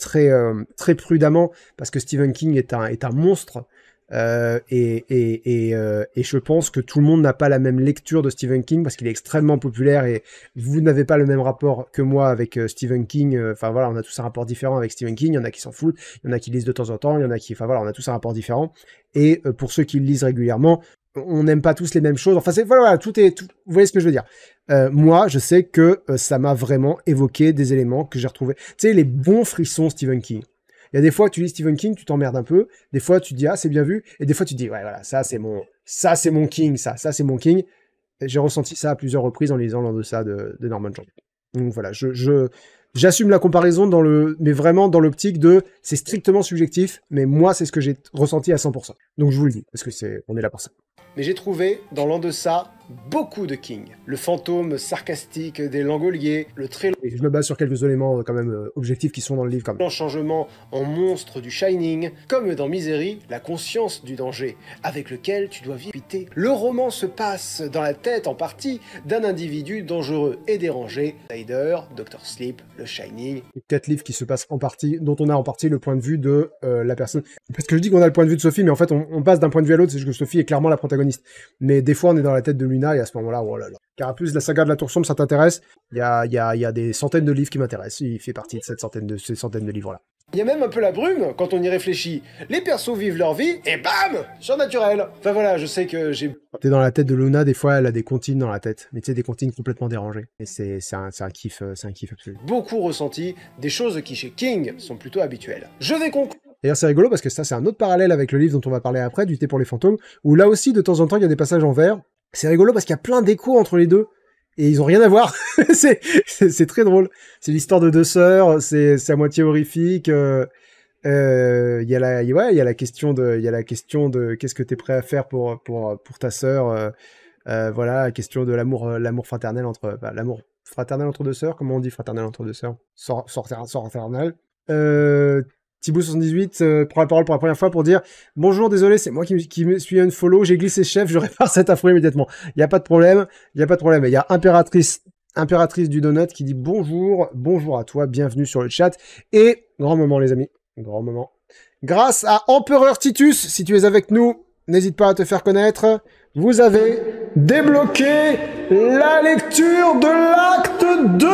prudemment, parce que Stephen King est un monstre. Et je pense que tout le monde n'a pas la même lecture de Stephen King parce qu'il est extrêmement populaire et vous n'avez pas le même rapport que moi avec Stephen King. Enfin voilà, on a tous un rapport différent avec Stephen King. Il y en a qui s'en foutent, il y en a qui lisent de temps en temps, il y en a qui, enfin voilà, on a tous un rapport différent. Et pour ceux qui le lisent régulièrement, on n'aime pas tous les mêmes choses. Enfin, voilà, tout. Vous voyez ce que je veux dire. Moi, je sais que ça m'a vraiment évoqué des éléments que j'ai retrouvés. Tu sais, les bons frissons Stephen King. Il y a des fois, tu lis Stephen King, tu t'emmerdes un peu. Des fois, tu dis, ah, c'est bien vu. Et des fois, tu dis, ouais, voilà, ça, c'est mon King, ça, c'est mon King. J'ai ressenti ça à plusieurs reprises en lisant l'en deçà de Norman Jung. Donc voilà, j'assume la comparaison mais vraiment dans l'optique de, c'est strictement subjectif, mais moi, c'est ce que j'ai ressenti à 100%. Donc je vous le dis, parce que on est là pour ça. Mais j'ai trouvé, dans l'en deçà, beaucoup de King. Le fantôme sarcastique des Langoliers, le très long... Je me base sur quelques éléments quand même objectifs qui sont dans le livre quand même. L'enchangement en monstre du Shining, comme dans Misery, la conscience du danger, avec lequel tu dois vivre. Le roman se passe dans la tête en partie d'un individu dangereux et dérangé, Spider, Dr. Sleep, le Shining. 4 livres qui se passent en partie, dont on a en partie le point de vue de la personne. Parce que je dis qu'on a le point de vue de Sophie, mais en fait on passe d'un point de vue à l'autre, c'est juste que Sophie est clairement la protagoniste. Mais des fois, on est dans la tête de Luna, et à ce moment-là, oh là là. Carapuce, la saga de la Tour Sombre, ça t'intéresse? Il y a des centaines de livres qui m'intéressent. Il fait partie de ces centaines de livres-là. Il y a même un peu la brume, quand on y réfléchit. Les persos vivent leur vie, et bam! Surnaturel! Enfin voilà, je sais que j'ai... Quand t'es dans la tête de Luna, des fois, elle a des comptines dans la tête. Mais tu sais, des comptines complètement dérangées. Et c'est un kiff absolu. Beaucoup ressenti, des choses qui, chez King, sont plutôt habituelles. Je vais conclure. D'ailleurs, c'est rigolo parce que ça, c'est un autre parallèle avec le livre dont on va parler après, du thé pour les fantômes, où là aussi, de temps en temps, il y a des passages en vert. C'est rigolo parce qu'il y a plein d'échos entre les deux, et ils ont rien à voir. c'est très drôle. C'est l'histoire de deux sœurs, c'est à moitié horrifique. Il y a la question de qu'est-ce que t'es prêt à faire pour ta sœur. Voilà, la question de l'amour fraternel entre deux sœurs. Comment on dit fraternel entre deux sœurs? Sort fraternel. Thibaut 78 prend la parole pour la première fois pour dire « Bonjour, désolé, c'est moi qui me suis unfollow, j'ai glissé chef, je répare cet affreux immédiatement. » Il n'y a pas de problème. Il y a Impératrice du Donut qui dit « Bonjour à toi, bienvenue sur le chat. » Et, grand moment les amis, grand moment. Grâce à Empereur Titus, si tu es avec nous, n'hésite pas à te faire connaître. Vous avez débloqué la lecture de l'acte 2.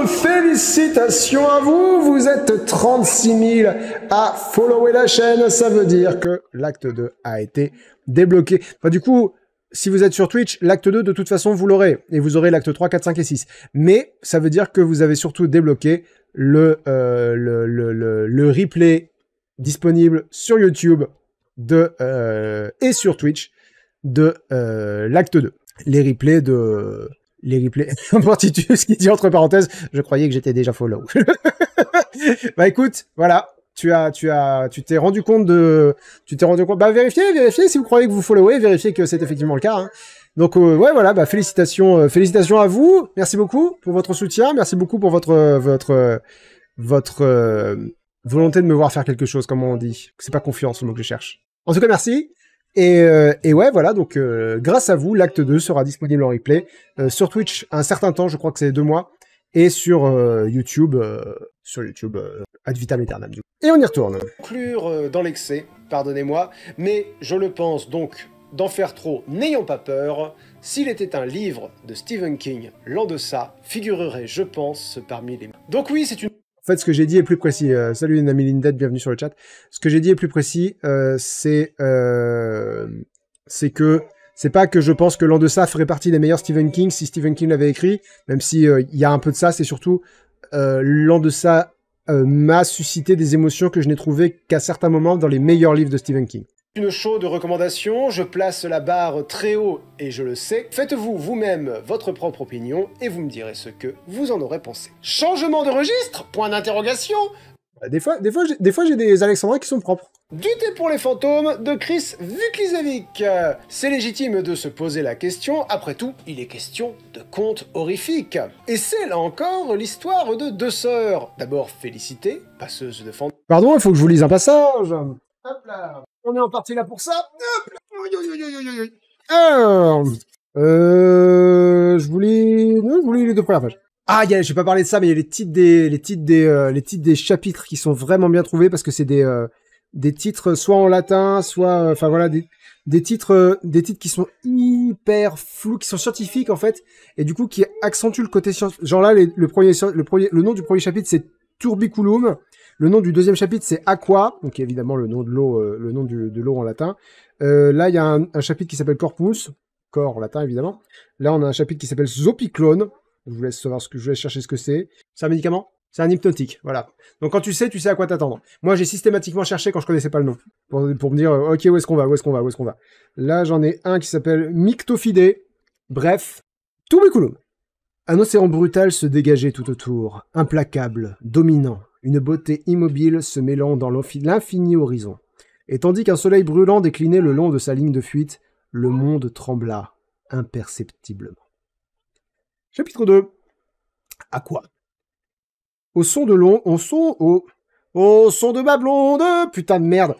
Félicitations à vous, vous êtes 36 000 à follower la chaîne, ça veut dire que l'acte 2 a été débloqué. Enfin, du coup, si vous êtes sur Twitch, l'acte 2, de toute façon, vous l'aurez, et vous aurez l'acte 3, 4, 5 et 6. Mais ça veut dire que vous avez surtout débloqué le replay disponible sur YouTube et sur Twitch de l'acte 2. Les replays, pour Titus qui dit entre parenthèses, je croyais que j'étais déjà follow. Bah écoute, voilà, tu t'es rendu compte, bah vérifiez si vous croyez que vous followez, vérifiez que c'est effectivement le cas, hein. Donc ouais, voilà, bah félicitations à vous, merci beaucoup pour votre soutien, merci beaucoup pour votre volonté de me voir faire quelque chose, comme on dit. C'est pas confiance le mot que je cherche. En tout cas, merci. Et ouais, voilà, donc grâce à vous, l'acte 2 sera disponible en replay sur Twitch un certain temps, je crois que c'est 2 mois, et sur YouTube, ad vitam aeternam. Et on y retourne. Conclure dans l'excès, pardonnez-moi, mais je le pense donc, d'en faire trop, n'ayons pas peur. S'il était un livre de Stephen King, l'en deçà figurerait, je pense, parmi les... Donc oui, c'est une... En fait, ce que j'ai dit est plus précis. Salut Nami Lindet, bienvenue sur le chat. Ce que j'ai dit est plus précis, c'est que c'est pas que je pense que l'en deçà ferait partie des meilleurs Stephen King si Stephen King l'avait écrit, même si il y a un peu de ça, c'est surtout l'en deçà m'a suscité des émotions que je n'ai trouvées qu'à certains moments dans les meilleurs livres de Stephen King. Une chaude recommandation, je place la barre très haut et je le sais. Faites-vous vous-même votre propre opinion et vous me direz ce que vous en aurez pensé. Changement de registre? Point d'interrogation. Des fois j'ai des Alexandrins qui sont propres. Du thé pour les fantômes de Chris Vuklizevic. C'est légitime de se poser la question, après tout, il est question de contes horrifiques. Et c'est là encore l'histoire de deux sœurs. D'abord félicitées, passeuses de fantômes. Pardon, il faut que je vous lise un passage. Hop là. On est en partie là pour ça. Hop là. Alors, je vous lis les 2 premières pages. Ah, je vais pas parler de ça, mais il y a les titres des chapitres qui sont vraiment bien trouvés parce que c'est des titres soit en latin, soit, enfin voilà, des titres qui sont hyper flous, qui sont scientifiques en fait, et du coup qui accentuent le côté scientifique. Genre là, le nom du premier chapitre c'est Turbiculum. Le nom du deuxième chapitre, c'est Aqua, donc évidemment le nom de l'eau, de l'eau en latin. Là, il y a un chapitre qui s'appelle Corpus, corps en latin évidemment. Là, on a un chapitre qui s'appelle Zopiclone. Je vous laisse savoir je vous laisse chercher ce que c'est. C'est un médicament? C'est un hypnotique, voilà. Donc quand tu sais à quoi t'attendre. Moi, j'ai systématiquement cherché quand je connaissais pas le nom. Pour me dire, ok, où est-ce qu'on va. Là, j'en ai un qui s'appelle Myctophidé. Bref, Tubiculum. Un océan brutal se dégageait tout autour, implacable, dominant, une beauté immobile se mêlant dans l'infini horizon. Et tandis qu'un soleil brûlant déclinait le long de sa ligne de fuite, le monde trembla imperceptiblement. Chapitre 2. À quoi? Au son de ma blonde, putain de merde.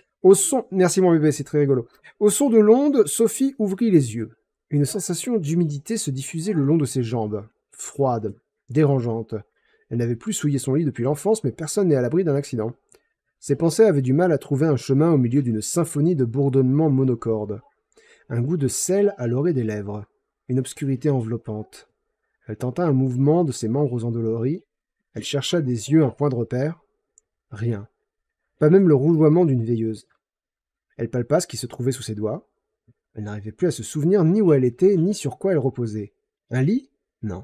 Merci mon bébé, c'est très rigolo. Au son de l'onde, Sophie ouvrit les yeux. Une sensation d'humidité se diffusait le long de ses jambes. Froide, dérangeante. Elle n'avait plus souillé son lit depuis l'enfance, mais personne n'est à l'abri d'un accident. Ses pensées avaient du mal à trouver un chemin au milieu d'une symphonie de bourdonnements monocordes. Un goût de sel à l'orée des lèvres. Une obscurité enveloppante. Elle tenta un mouvement de ses membres endoloris. Elle chercha des yeux un point de repère. Rien. Pas même le rougeoiement d'une veilleuse. Elle palpa ce qui se trouvait sous ses doigts. Elle n'arrivait plus à se souvenir ni où elle était, ni sur quoi elle reposait. Un lit? Non.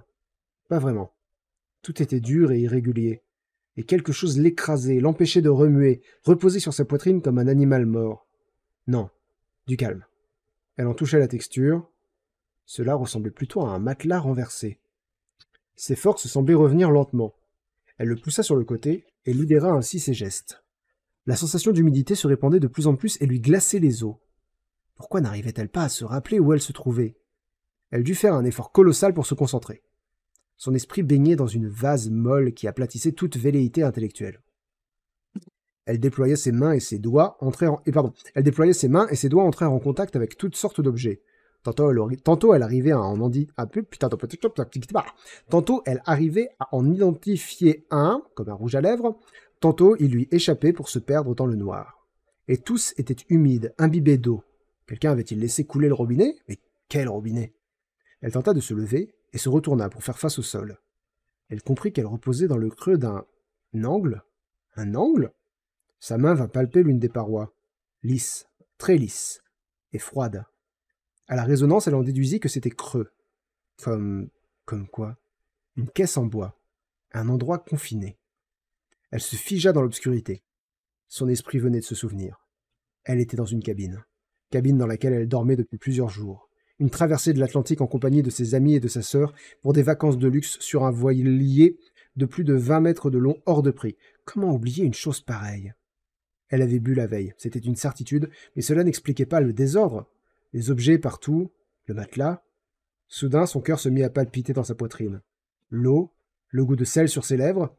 Pas vraiment. Tout était dur et irrégulier. Et quelque chose l'écrasait, l'empêchait de remuer, reposait sur sa poitrine comme un animal mort. Non. Du calme. Elle en toucha la texture. Cela ressemblait plutôt à un matelas renversé. Ses forces semblaient revenir lentement. Elle le poussa sur le côté et libéra ainsi ses gestes. La sensation d'humidité se répandait de plus en plus et lui glaçait les os. Pourquoi n'arrivait-elle pas à se rappeler où elle se trouvait? Elle dut faire un effort colossal pour se concentrer. Son esprit baignait dans une vase molle qui aplatissait toute velléité intellectuelle. Elle déployait ses mains et ses doigts entrèrent en contact avec toutes sortes d'objets. Tantôt elle arrivait à en identifier un, comme un rouge à lèvres, tantôt il lui échappait pour se perdre dans le noir. Et tous étaient humides, imbibés d'eau. Quelqu'un avait-il laissé couler le robinet? Mais quel robinet? Elle tenta de se lever et se retourna pour faire face au sol. Elle comprit qu'elle reposait dans le creux d'un angle. Un angle? Sa main vint palper l'une des parois. Lisse, très lisse, et froide. À la résonance, elle en déduisit que c'était creux. Comme quoi? Une caisse en bois. Un endroit confiné. Elle se figea dans l'obscurité. Son esprit venait de se souvenir. Elle était dans une cabine. Cabine dans laquelle elle dormait depuis plusieurs jours. Une traversée de l'Atlantique en compagnie de ses amis et de sa sœur pour des vacances de luxe sur un voilier de plus de 20 mètres de long hors de prix. Comment oublier une chose pareille? Elle avait bu la veille, c'était une certitude, mais cela n'expliquait pas le désordre. Les objets partout, le matelas. Soudain, son cœur se mit à palpiter dans sa poitrine. L'eau, le goût de sel sur ses lèvres.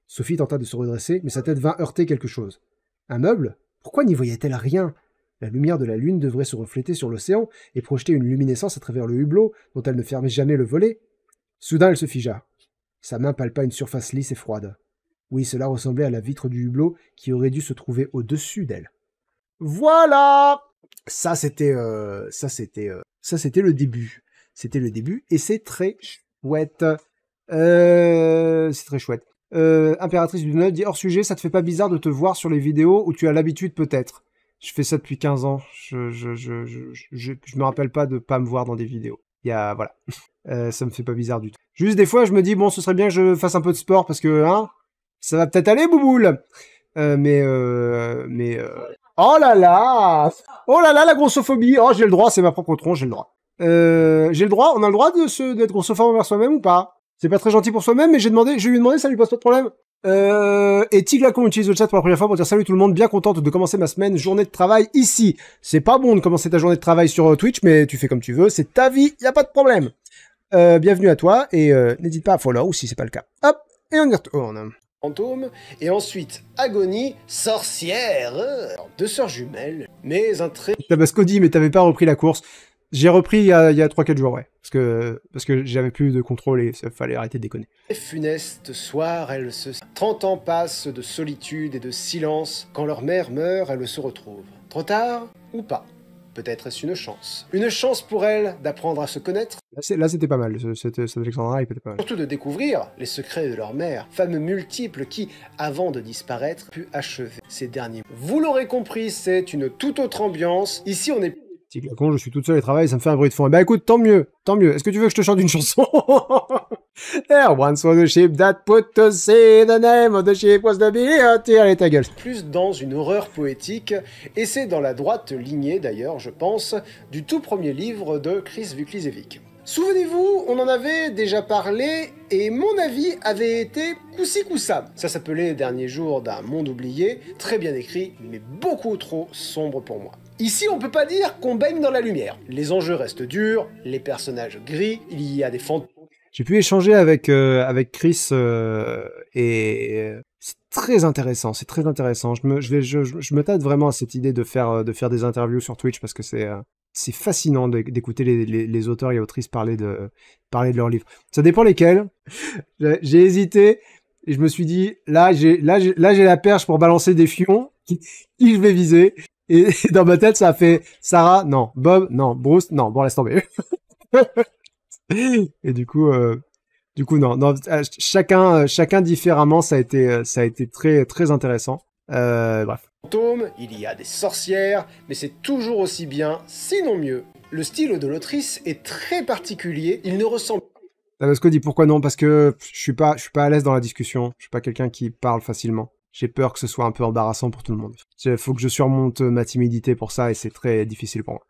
Sophie tenta de se redresser, mais sa tête vint heurter quelque chose. Un meuble? Pourquoi n'y voyait-elle rien? La lumière de la lune devrait se refléter sur l'océan et projeter une luminescence à travers le hublot dont elle ne fermait jamais le volet. Soudain, elle se figea. Sa main palpa une surface lisse et froide. Oui, cela ressemblait à la vitre du hublot qui aurait dû se trouver au-dessus d'elle. Voilà! Ça, c'était le début. C'était le début, et c'est très chouette. C'est très chouette. Impératrice du Nord dit hors sujet, ça te fait pas bizarre de te voir sur les vidéos où tu as l'habitude peut-être? Je fais ça depuis 15 ans. Je me rappelle pas de pas me voir dans des vidéos. Voilà. Ça me fait pas bizarre du tout. Juste des fois, je me dis, bon, ce serait bien que je fasse un peu de sport parce que, ça va peut-être aller, bouboule. Oh là là! Oh là là, la grossophobie! Oh, j'ai le droit, c'est ma propre tronche, j'ai le droit. On a le droit d'être grossophobe envers soi-même ou pas? C'est pas très gentil pour soi-même, mais je lui ai demandé, ça lui pose pas de problème. Et Tiglacon utilise le chat pour la première fois pour dire salut tout le monde, bien contente de commencer ma journée de travail ici. C'est pas bon de commencer ta journée de travail sur Twitch, mais tu fais comme tu veux, c'est ta vie, y a pas de problème. Bienvenue à toi, et n'hésite pas à follow si c'est pas le cas. Hop, et on y retourne. Fantôme, et ensuite Agonie, sorcière, deux sœurs jumelles, mais un très... Tabasco dit, mais t'avais pas repris la course. J'ai repris il y a 3-4 jours, ouais. Parce que j'avais plus de contrôle et il fallait arrêter de déconner. Funeste soir, 30 ans passent de solitude et de silence. Quand leur mère meurt, elles se retrouvent. Trop tard ou pas? Peut-être est-ce une chance. Une chance pour elles d'apprendre à se connaître. Là, c'était pas mal. Cet Alexandra, il était pas mal. Surtout de découvrir les secrets de leur mère. Femmes multiples qui, avant de disparaître, pu achever ces derniers. Vous l'aurez compris, c'est une toute autre ambiance. Ici, on est... Petit claquon, je suis toute seule et travaille, ça me fait un bruit de fond. Eh ben écoute, tant mieux, tant mieux. Est-ce que tu veux que je te chante une chanson? There once was a ship that put to sea, the name of the ship was the Beauty. Allez, ta gueule. Plus dans une horreur poétique, et c'est dans la droite lignée d'ailleurs, je pense, du tout premier livre de Chris Wiklizevic. Souvenez-vous, on en avait déjà parlé, et mon avis avait été coussi coussa. Ça s'appelait Derniers jours d'un monde oublié, très bien écrit, mais beaucoup trop sombre pour moi. Ici, on peut pas dire qu'on baigne dans la lumière. Les enjeux restent durs, les personnages gris, il y a des fantômes. J'ai pu échanger avec Chris et c'est très intéressant, c'est très intéressant. Je me tâte vraiment à cette idée de faire des interviews sur Twitch parce que c'est fascinant d'écouter les auteurs et autrices parler de leurs livres. Ça dépend lesquels. J'ai hésité et je me suis dit là j'ai la perche pour balancer des fions qui je vais viser. Et dans ma tête ça a fait Sarah non, Bob non, Bruce non, bon laisse tomber. Et du coup non, chacun différemment, ça a été très très intéressant. Bref. Il y a des sorcières, mais c'est toujours aussi bien, sinon mieux. Le style de l'autrice est très particulier, il ne ressemble... Tabasco dit pourquoi non, parce que je suis pas à l'aise dans la discussion, je suis pas quelqu'un qui parle facilement. J'ai peur que ce soit un peu embarrassant pour tout le monde. Il faut que je surmonte ma timidité pour ça et c'est très difficile pour moi.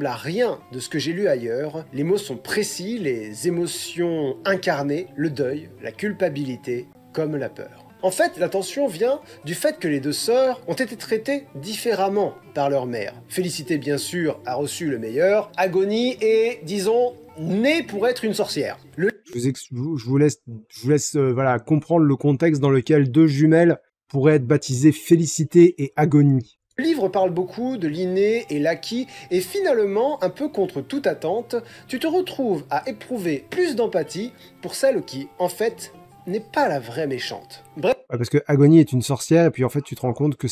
À rien de ce que j'ai lu ailleurs, les mots sont précis, les émotions incarnées, le deuil, la culpabilité, comme la peur. En fait, la tension vient du fait que les deux sœurs ont été traitées différemment par leur mère. Félicité, bien sûr, a reçu le meilleur, Agonie est, disons, née pour être une sorcière. Je vous laisse voilà, comprendre le contexte dans lequel deux jumelles pourraient être baptisées Félicité et Agonie. Le livre parle beaucoup de l'inné et l'acquis, et finalement, un peu contre toute attente, tu te retrouves à éprouver plus d'empathie pour celle qui, en fait, n'est pas la vraie méchante. Bref. Ouais, parce que Agonie est une sorcière, et puis en fait, tu te rends compte que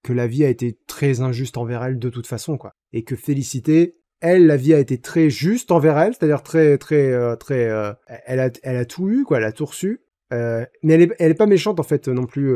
que la vie a été très injuste envers elle de toute façon, quoi. Et que Félicité, elle, la vie a été très juste envers elle, c'est-à-dire elle a tout eu, quoi, elle a tout reçu. Mais elle est pas méchante, en fait, non plus,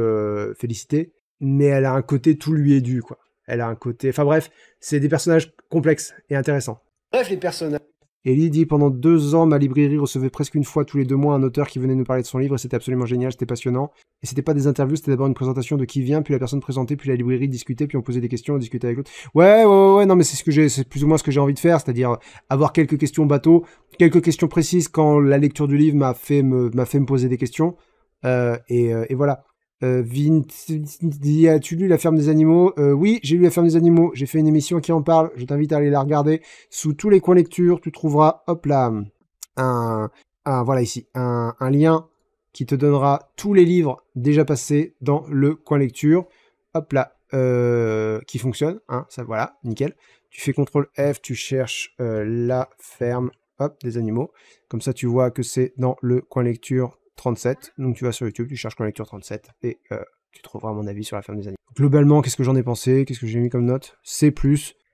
Félicité. Mais elle a un côté tout lui est dû, quoi. Elle a un côté... Enfin bref, c'est des personnages complexes et intéressants. Bref, les personnages... Ellie dit, pendant 2 ans, ma librairie recevait presque une fois tous les 2 mois un auteur qui venait nous parler de son livre, et c'était absolument génial, c'était passionnant. Et c'était pas des interviews, c'était d'abord une présentation de qui vient, puis la personne présentée, puis la librairie discutait, puis on posait des questions, on discutait avec l'autre. Ouais, non mais c'est plus ou moins ce que j'ai envie de faire, c'est-à-dire avoir quelques questions bateau, quelques questions précises quand la lecture du livre m'a fait me poser des questions, et voilà. Vint dit, as-tu lu La Ferme des Animaux? Oui, j'ai lu La Ferme des Animaux. J'ai fait une émission qui en parle. Je t'invite à aller la regarder. Sous tous les coins lecture, tu trouveras, hop là, voilà ici, un lien qui te donnera tous les livres déjà passés dans le coin lecture. Hop là, qui fonctionne, hein, ça voilà, nickel. Tu fais CTRL F, tu cherches La Ferme, hop, des Animaux. Comme ça, tu vois que c'est dans le coin lecture 37, donc tu vas sur YouTube, tu cherches Coin Lecture 37 et tu trouveras mon avis sur La Ferme des Animaux. Globalement, qu'est-ce que j'en ai pensé? Qu'est-ce que j'ai mis comme note? C+,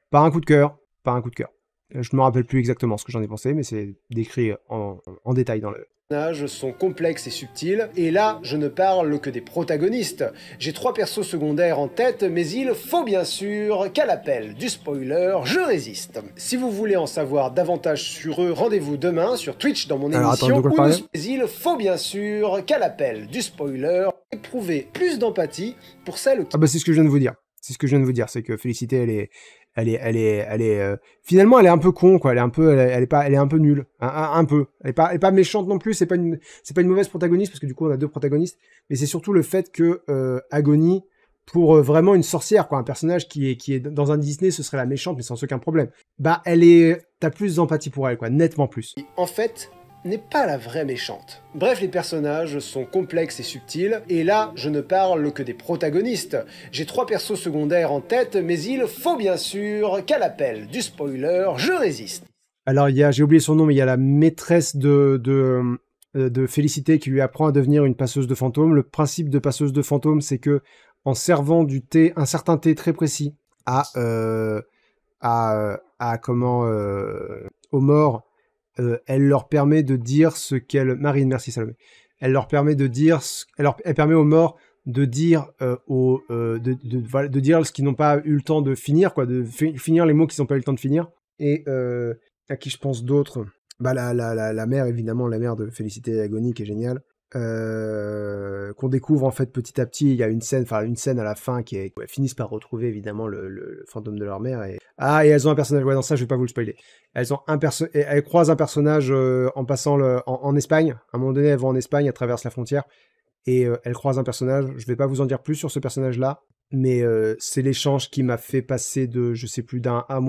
par un coup de cœur, Je me rappelle plus exactement ce que j'en ai pensé, mais c'est décrit en détail dans le... Les personnages sont complexes et subtils, et là, je ne parle que des protagonistes. J'ai 3 persos secondaires en tête, mais il faut bien sûr qu'à l'appel du spoiler, je résiste. Si vous voulez en savoir davantage sur eux, rendez-vous demain sur Twitch dans mon émission. Mais il faut bien sûr qu'à l'appel du spoiler, éprouver plus d'empathie pour celle qui... Ah bah c'est ce que je viens de vous dire. C'est que Félicité, finalement elle est un peu con, quoi. Elle est un peu nulle, un peu. Elle est pas méchante non plus. C'est pas une mauvaise protagoniste parce que du coup on a 2 protagonistes. Mais c'est surtout le fait que Agonie, pour vraiment une sorcière, quoi, un personnage qui est dans un Disney, ce serait la méchante, mais sans aucun problème. Bah t'as plus d'empathie pour elle, quoi, nettement plus. En fait, n'est pas la vraie méchante. Bref, les personnages sont complexes et subtils, et là, je ne parle que des protagonistes. J'ai 3 persos secondaires en tête, mais il faut bien sûr qu'à l'appel du spoiler, je résiste. Alors, j'ai oublié son nom, mais il y a la maîtresse de Félicité qui lui apprend à devenir une passeuse de fantômes. Le principe de passeuse de fantômes, c'est que en servant du thé, un certain thé très précis, aux morts, elle leur permet de dire ce qu'elle... Marine, merci Salomé. Elle permet aux morts de dire voilà, de dire ce qu'ils n'ont pas eu le temps de finir, quoi, de finir les mots qu'ils n'ont pas eu le temps de finir. Et à qui je pense d'autres? Bah la mère, évidemment, la mère de Félicité Agony qui est géniale. Qu'on découvre en fait petit à petit. Il y a une scène à la fin où elles finissent par retrouver évidemment le fantôme de leur mère. Et elles ont un personnage. Ouais, dans ça, je vais pas vous le spoiler. Elles croisent un personnage en passant en Espagne. À un moment donné, elles vont en Espagne, elles traversent la frontière et elles croisent un personnage. Je vais pas vous en dire plus sur ce personnage-là, mais c'est l'échange qui m'a fait passer de, je sais plus, d'un A-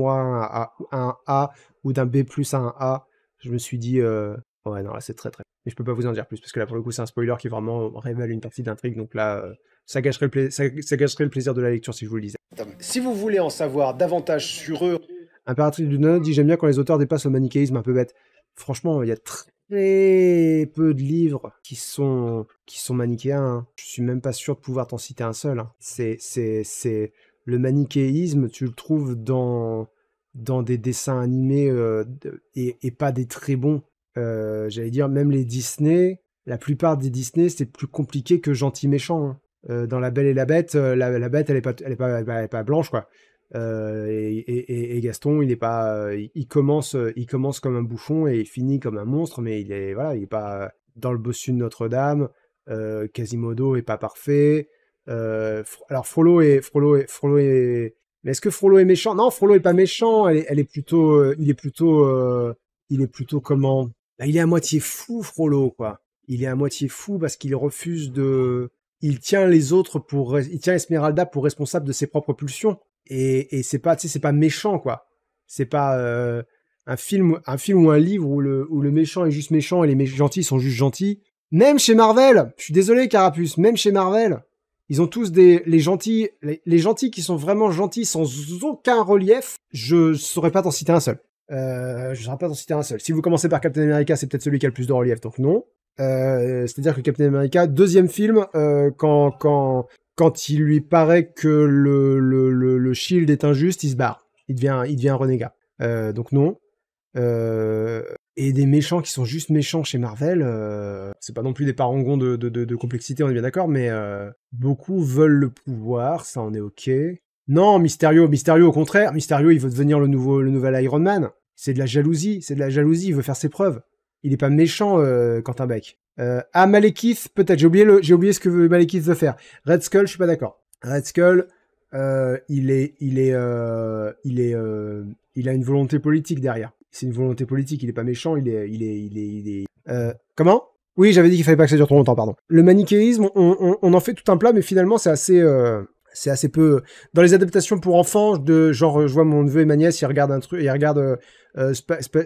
à un A ou d'un B+ à un A. Je me suis dit, ouais, non, là, c'est très, très. Mais je peux pas vous en dire plus, parce que là, pour le coup, c'est un spoiler qui vraiment révèle une partie de l'intrigue. Donc là, ça gâcherait le plaisir de la lecture si je vous le disais. Si vous voulez en savoir davantage sur eux... Impératrice du Node dit: j'aime bien quand les auteurs dépassent le manichéisme un peu bête. Franchement, il y a très peu de livres qui sont manichéens. Hein. Je suis même pas sûr de pouvoir t'en citer un seul. Hein. C'est le manichéisme, tu le trouves dans des dessins animés et pas des très bons. J'allais dire, même les Disney, la plupart des Disney, c'est plus compliqué que gentil méchant. Hein. Dans La Belle et la Bête, la bête, elle est pas blanche, quoi. Et Gaston, il est pas, il commence comme un bouffon et il finit comme un monstre, mais il est pas dans le bossu de Notre-Dame. Quasimodo est pas parfait. Alors mais est-ce que Frollo est méchant? Non, Frollo est pas méchant. Elle est plutôt, il est plutôt comment? Bah, il est à moitié fou, Frollo, quoi. Il est à moitié fou parce qu'il refuse de, il tient Esmeralda pour responsable de ses propres pulsions. Et c'est pas, tu sais, c'est pas méchant, quoi. C'est pas un film ou un livre où le méchant est juste méchant et les gentils sont juste gentils. Même chez Marvel, je suis désolé, Carapuce, même chez Marvel, ils ont tous les gentils qui sont vraiment gentils sans aucun relief. Je saurais pas t'en citer un seul. Je saurais pas t'en citer un seul. Si vous commencez par Captain America, c'est peut-être celui qui a le plus de relief, donc non. C'est-à-dire que Captain America, deuxième film, quand il lui paraît que le Shield est injuste, il se barre. Il devient un renégat. Donc non. Et des méchants qui sont juste méchants chez Marvel, c'est pas non plus des parangons de complexité, on est bien d'accord, mais beaucoup veulent le pouvoir, ça en est ok. Non, Mysterio au contraire, Mysterio il veut devenir le nouvel Iron Man. C'est de la jalousie, il veut faire ses preuves. Il est pas méchant, Quentin Beck. Malekith, peut-être, j'ai oublié ce que Malekith veut faire. Red Skull, je suis pas d'accord. Red Skull, il a une volonté politique derrière. C'est une volonté politique, il est pas méchant, comment? Oui, j'avais dit qu'il fallait pas que ça dure trop longtemps, pardon. Le manichéisme, on en fait tout un plat, mais finalement, c'est assez peu. Dans les adaptations pour enfants, genre, je vois mon neveu et ma nièce, ils regardent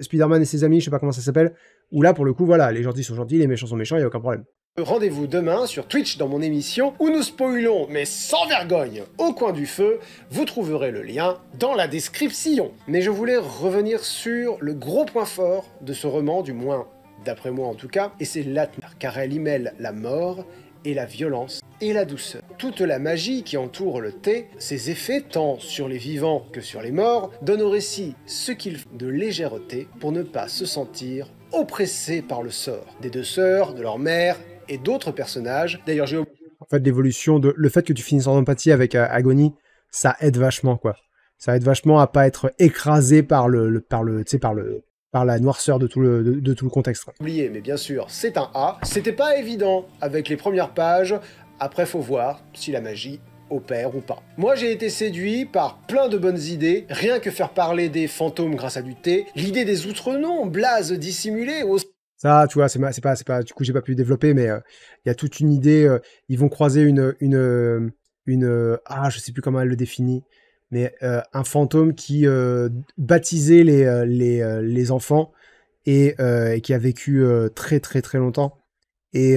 Spider-Man et ses amis, je sais pas comment ça s'appelle, où là, pour le coup, voilà, les gentils sont gentils, les méchants sont méchants, il y a aucun problème. Rendez-vous demain sur Twitch dans mon émission où nous spoilons, mais sans vergogne, Au coin du feu. Vous trouverez le lien dans la description. Mais je voulais revenir sur le gros point fort de ce roman, du moins d'après moi en tout cas, et c'est l'atmosphère, car elle y mêle la mort et la violence et la douceur. Toute la magie qui entoure le thé, ses effets tant sur les vivants que sur les morts, donnent au récit ce qu'il faut de légèreté pour ne pas se sentir oppressé par le sort des deux sœurs, de leur mère et d'autres personnages. D'ailleurs, en fait, le fait que tu finisses en empathie avec Agony, ça aide vachement, quoi. Ça aide vachement à pas être écrasé par la noirceur de tout le contexte. Oublié, mais bien sûr, c'est un A. C'était pas évident avec les premières pages. Après, faut voir si la magie opère ou pas. Moi, j'ai été séduit par plein de bonnes idées. Rien que faire parler des fantômes grâce à du thé. L'idée des outre-noms, blazes dissimulés. Ça, tu vois, c'est pas, du coup, j'ai pas pu développer, mais il y a toute une idée. Ils vont croiser je sais plus comment elle le définit, mais un fantôme qui baptisait les enfants et qui a vécu très très très longtemps et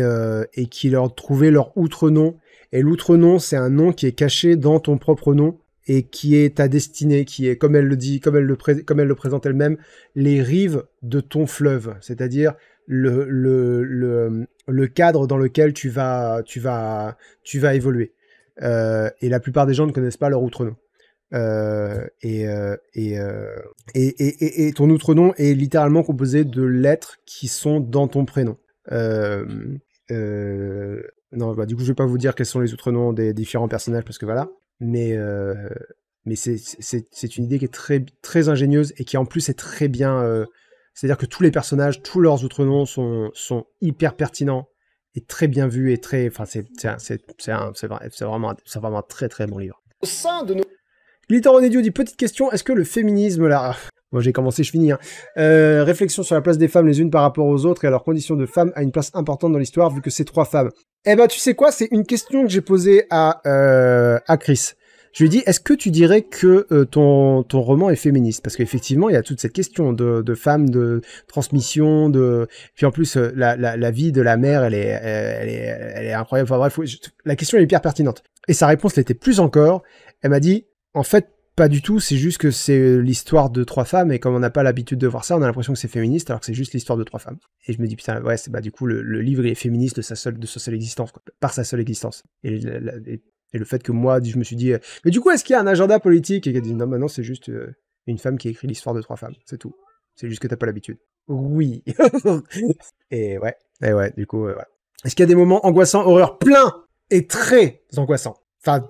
qui leur trouvait leur outre-nom. Et l'outre-nom, c'est un nom qui est caché dans ton propre nom et qui est ta destinée, qui est, comme elle le dit, comme elle le présente elle-même, les rives de ton fleuve, c'est-à-dire le cadre dans lequel tu vas évoluer. Et la plupart des gens ne connaissent pas leur outre-nom. Et ton outre-nom est littéralement composé de lettres qui sont dans ton prénom. Non, bah, du coup, je vais pas vous dire quels sont les autres noms des différents personnages, parce que voilà. Mais c'est une idée qui est très, très ingénieuse et qui en plus est très bien... c'est-à-dire que tous les personnages, tous leurs autres noms sont hyper pertinents et très bien vus et très... Enfin, c'est vraiment un très très bon livre. Au sein de nos... Glitter Onedio dit, petite question, est-ce que le féminisme, là... Moi, j'ai commencé, je finis. Hein. Réflexion sur la place des femmes les unes par rapport aux autres et à leurs conditions de femmes a une place importante dans l'histoire vu que c'est 3 femmes. Eh ben, tu sais quoi, c'est une question que j'ai posée à Chris. Je lui ai dit, est-ce que tu dirais que ton roman est féministe? Parce qu'effectivement, il y a toute cette question de femmes, de transmission, de... Puis en plus, la vie de la mère, elle est incroyable. Enfin bref, la question est hyper pertinente. Et sa réponse l'était plus encore. Elle m'a dit, en fait, pas du tout, c'est juste que c'est l'histoire de 3 femmes, et comme on n'a pas l'habitude de voir ça, on a l'impression que c'est féministe, alors que c'est juste l'histoire de 3 femmes. Et je me dis, putain, ouais, du coup, le livre, il est féministe de sa seule existence, quoi, par sa seule existence. Et le fait que moi, je me suis dit, mais du coup, est-ce qu'il y a un agenda politique? Et qu'elle dit, non, maintenant, c'est juste une femme qui écrit l'histoire de 3 femmes, c'est tout. C'est juste que t'as pas l'habitude. Oui. et ouais, du coup, voilà. Est-ce qu'il y a des moments angoissants, horreur plein et très angoissants? Enfin,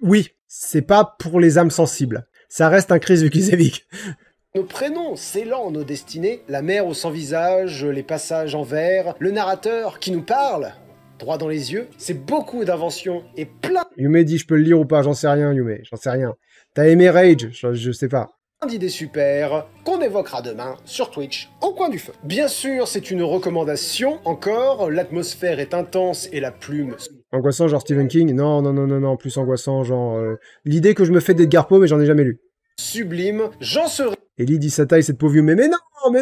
oui. C'est pas pour les âmes sensibles. Ça reste un Chris Vukicevic. Nos prénoms scellant nos destinées, la mer au sans visage, les passages en vers, le narrateur qui nous parle, droit dans les yeux, c'est beaucoup d'inventions et plein Yume dit, je peux le lire ou pas? J'en sais rien, Yume, j'en sais rien. T'as aimé Rage? Je sais pas. d'idées super qu'on évoquera demain sur Twitch au coin du feu. Bien sûr, c'est une recommandation encore, l'atmosphère est intense et la plume... Angoissant genre Stephen King? Non, plus angoissant genre... L'idée que je me fais d'Edgar Poe mais j'en ai jamais lu. Sublime, j'en serai... Ellie dit sa taille, cette pauvre Yume. Mais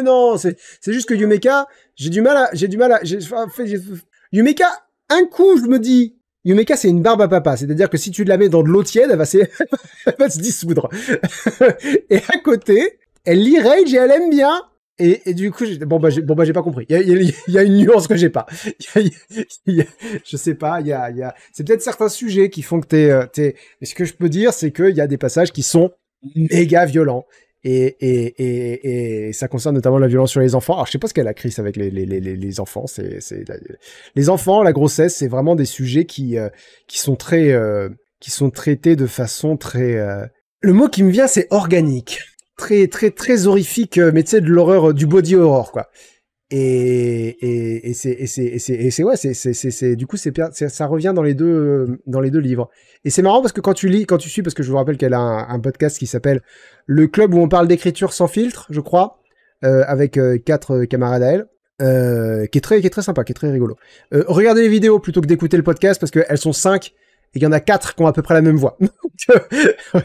non, c'est juste que Yumeka, j'ai du mal à... Yumeka, un coup je me dis... Yumeka, c'est une barbe à papa, c'est-à-dire que si tu la mets dans de l'eau tiède, elle va se dissoudre. Et à côté, elle lit Rage et elle aime bien. Et du coup, j'ai pas compris. Il y a une nuance que j'ai pas. Je sais pas, c'est peut-être certains sujets qui font que mais ce que je peux dire, c'est qu'il y a des passages qui sont méga violents. Et ça concerne notamment la violence sur les enfants. Alors, je sais pas ce qu'elle a Chris avec les enfants. Les enfants, la grossesse, c'est vraiment des sujets qui sont traités de façon très, le mot qui me vient, c'est organique. Très, très, très horrifique, mais tu sais, de l'horreur, du body horror, quoi. Du coup, ça revient dans les deux livres. Et c'est marrant parce que quand tu suis, parce que je vous rappelle qu'elle a un podcast qui s'appelle Le Club où on parle d'écriture sans filtre, je crois, avec 4 camarades à elle, qui est très sympa, qui est très rigolo. Regardez les vidéos plutôt que d'écouter le podcast parce qu'elles sont 5 et il y en a 4 qui ont à peu près la même voix. Donc,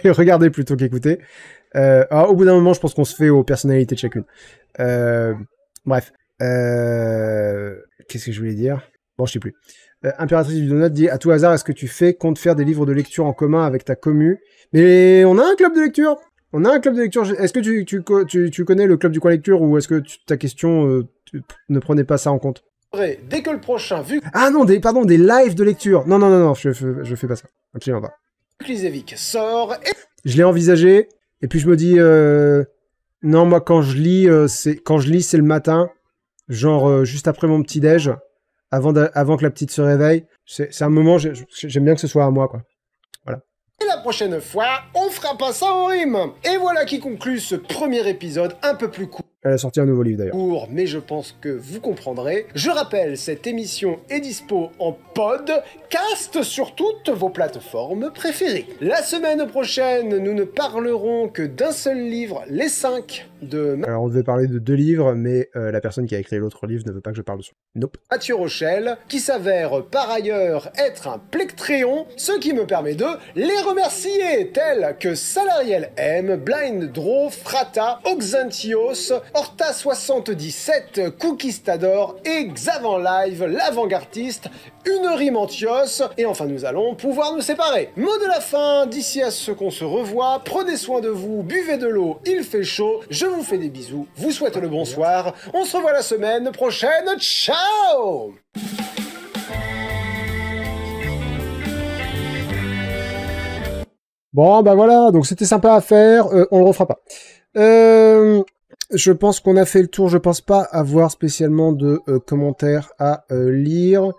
regardez plutôt qu'écouter. Au bout d'un moment, je pense qu'on se fait aux personnalités de chacune. Bref. Qu'est-ce que je voulais dire? Bon, je sais plus. Impératrice du Donut dit, à tout hasard, est-ce que tu comptes faire des livres de lecture en commun avec ta commu? Mais on a un club de lecture. Est-ce que tu connais le club du coin lecture ou est-ce que ta question ne prenait pas ça en compte? Dès que le prochain Ah non, des lives de lecture. Non, je fais pas ça. Absolument pas. Vukicevic sort et... Je l'ai envisagé et puis je me dis non, moi quand je lis c'est le matin. Genre juste après mon petit déj, avant que la petite se réveille, c'est un moment, j'aime bien que ce soit à moi, quoi. Voilà. Et la prochaine fois, on fera pas ça en rime. Et voilà qui conclut ce premier épisode un peu plus court. Elle a sorti un nouveau livre d'ailleurs. Mais je pense que vous comprendrez. Je rappelle, cette émission est dispo en podcast sur toutes vos plateformes préférées. La semaine prochaine, nous ne parlerons que d'un seul livre, Les 5 de... Alors on devait parler de 2 livres, mais la personne qui a écrit l'autre livre ne veut pas que je parle dessus. Nope. Mathieu Rochelle, qui s'avère par ailleurs être un plectréon, ce qui me permet de les remercier, tels que Salariel M, Blind Draw, Frata, Oxantios, Horta77, Cookistador et Xavan Live, l'avant-gardiste, une rimantios, et enfin nous allons pouvoir nous séparer. Mot de la fin, d'ici à ce qu'on se revoie, prenez soin de vous, buvez de l'eau, il fait chaud, je vous fais des bisous, vous souhaite le bonsoir, on se revoit la semaine prochaine, ciao! Bon, bah voilà, donc c'était sympa à faire, on le refera pas. je pense qu'on a fait le tour. Je pense pas avoir spécialement de commentaires à lire.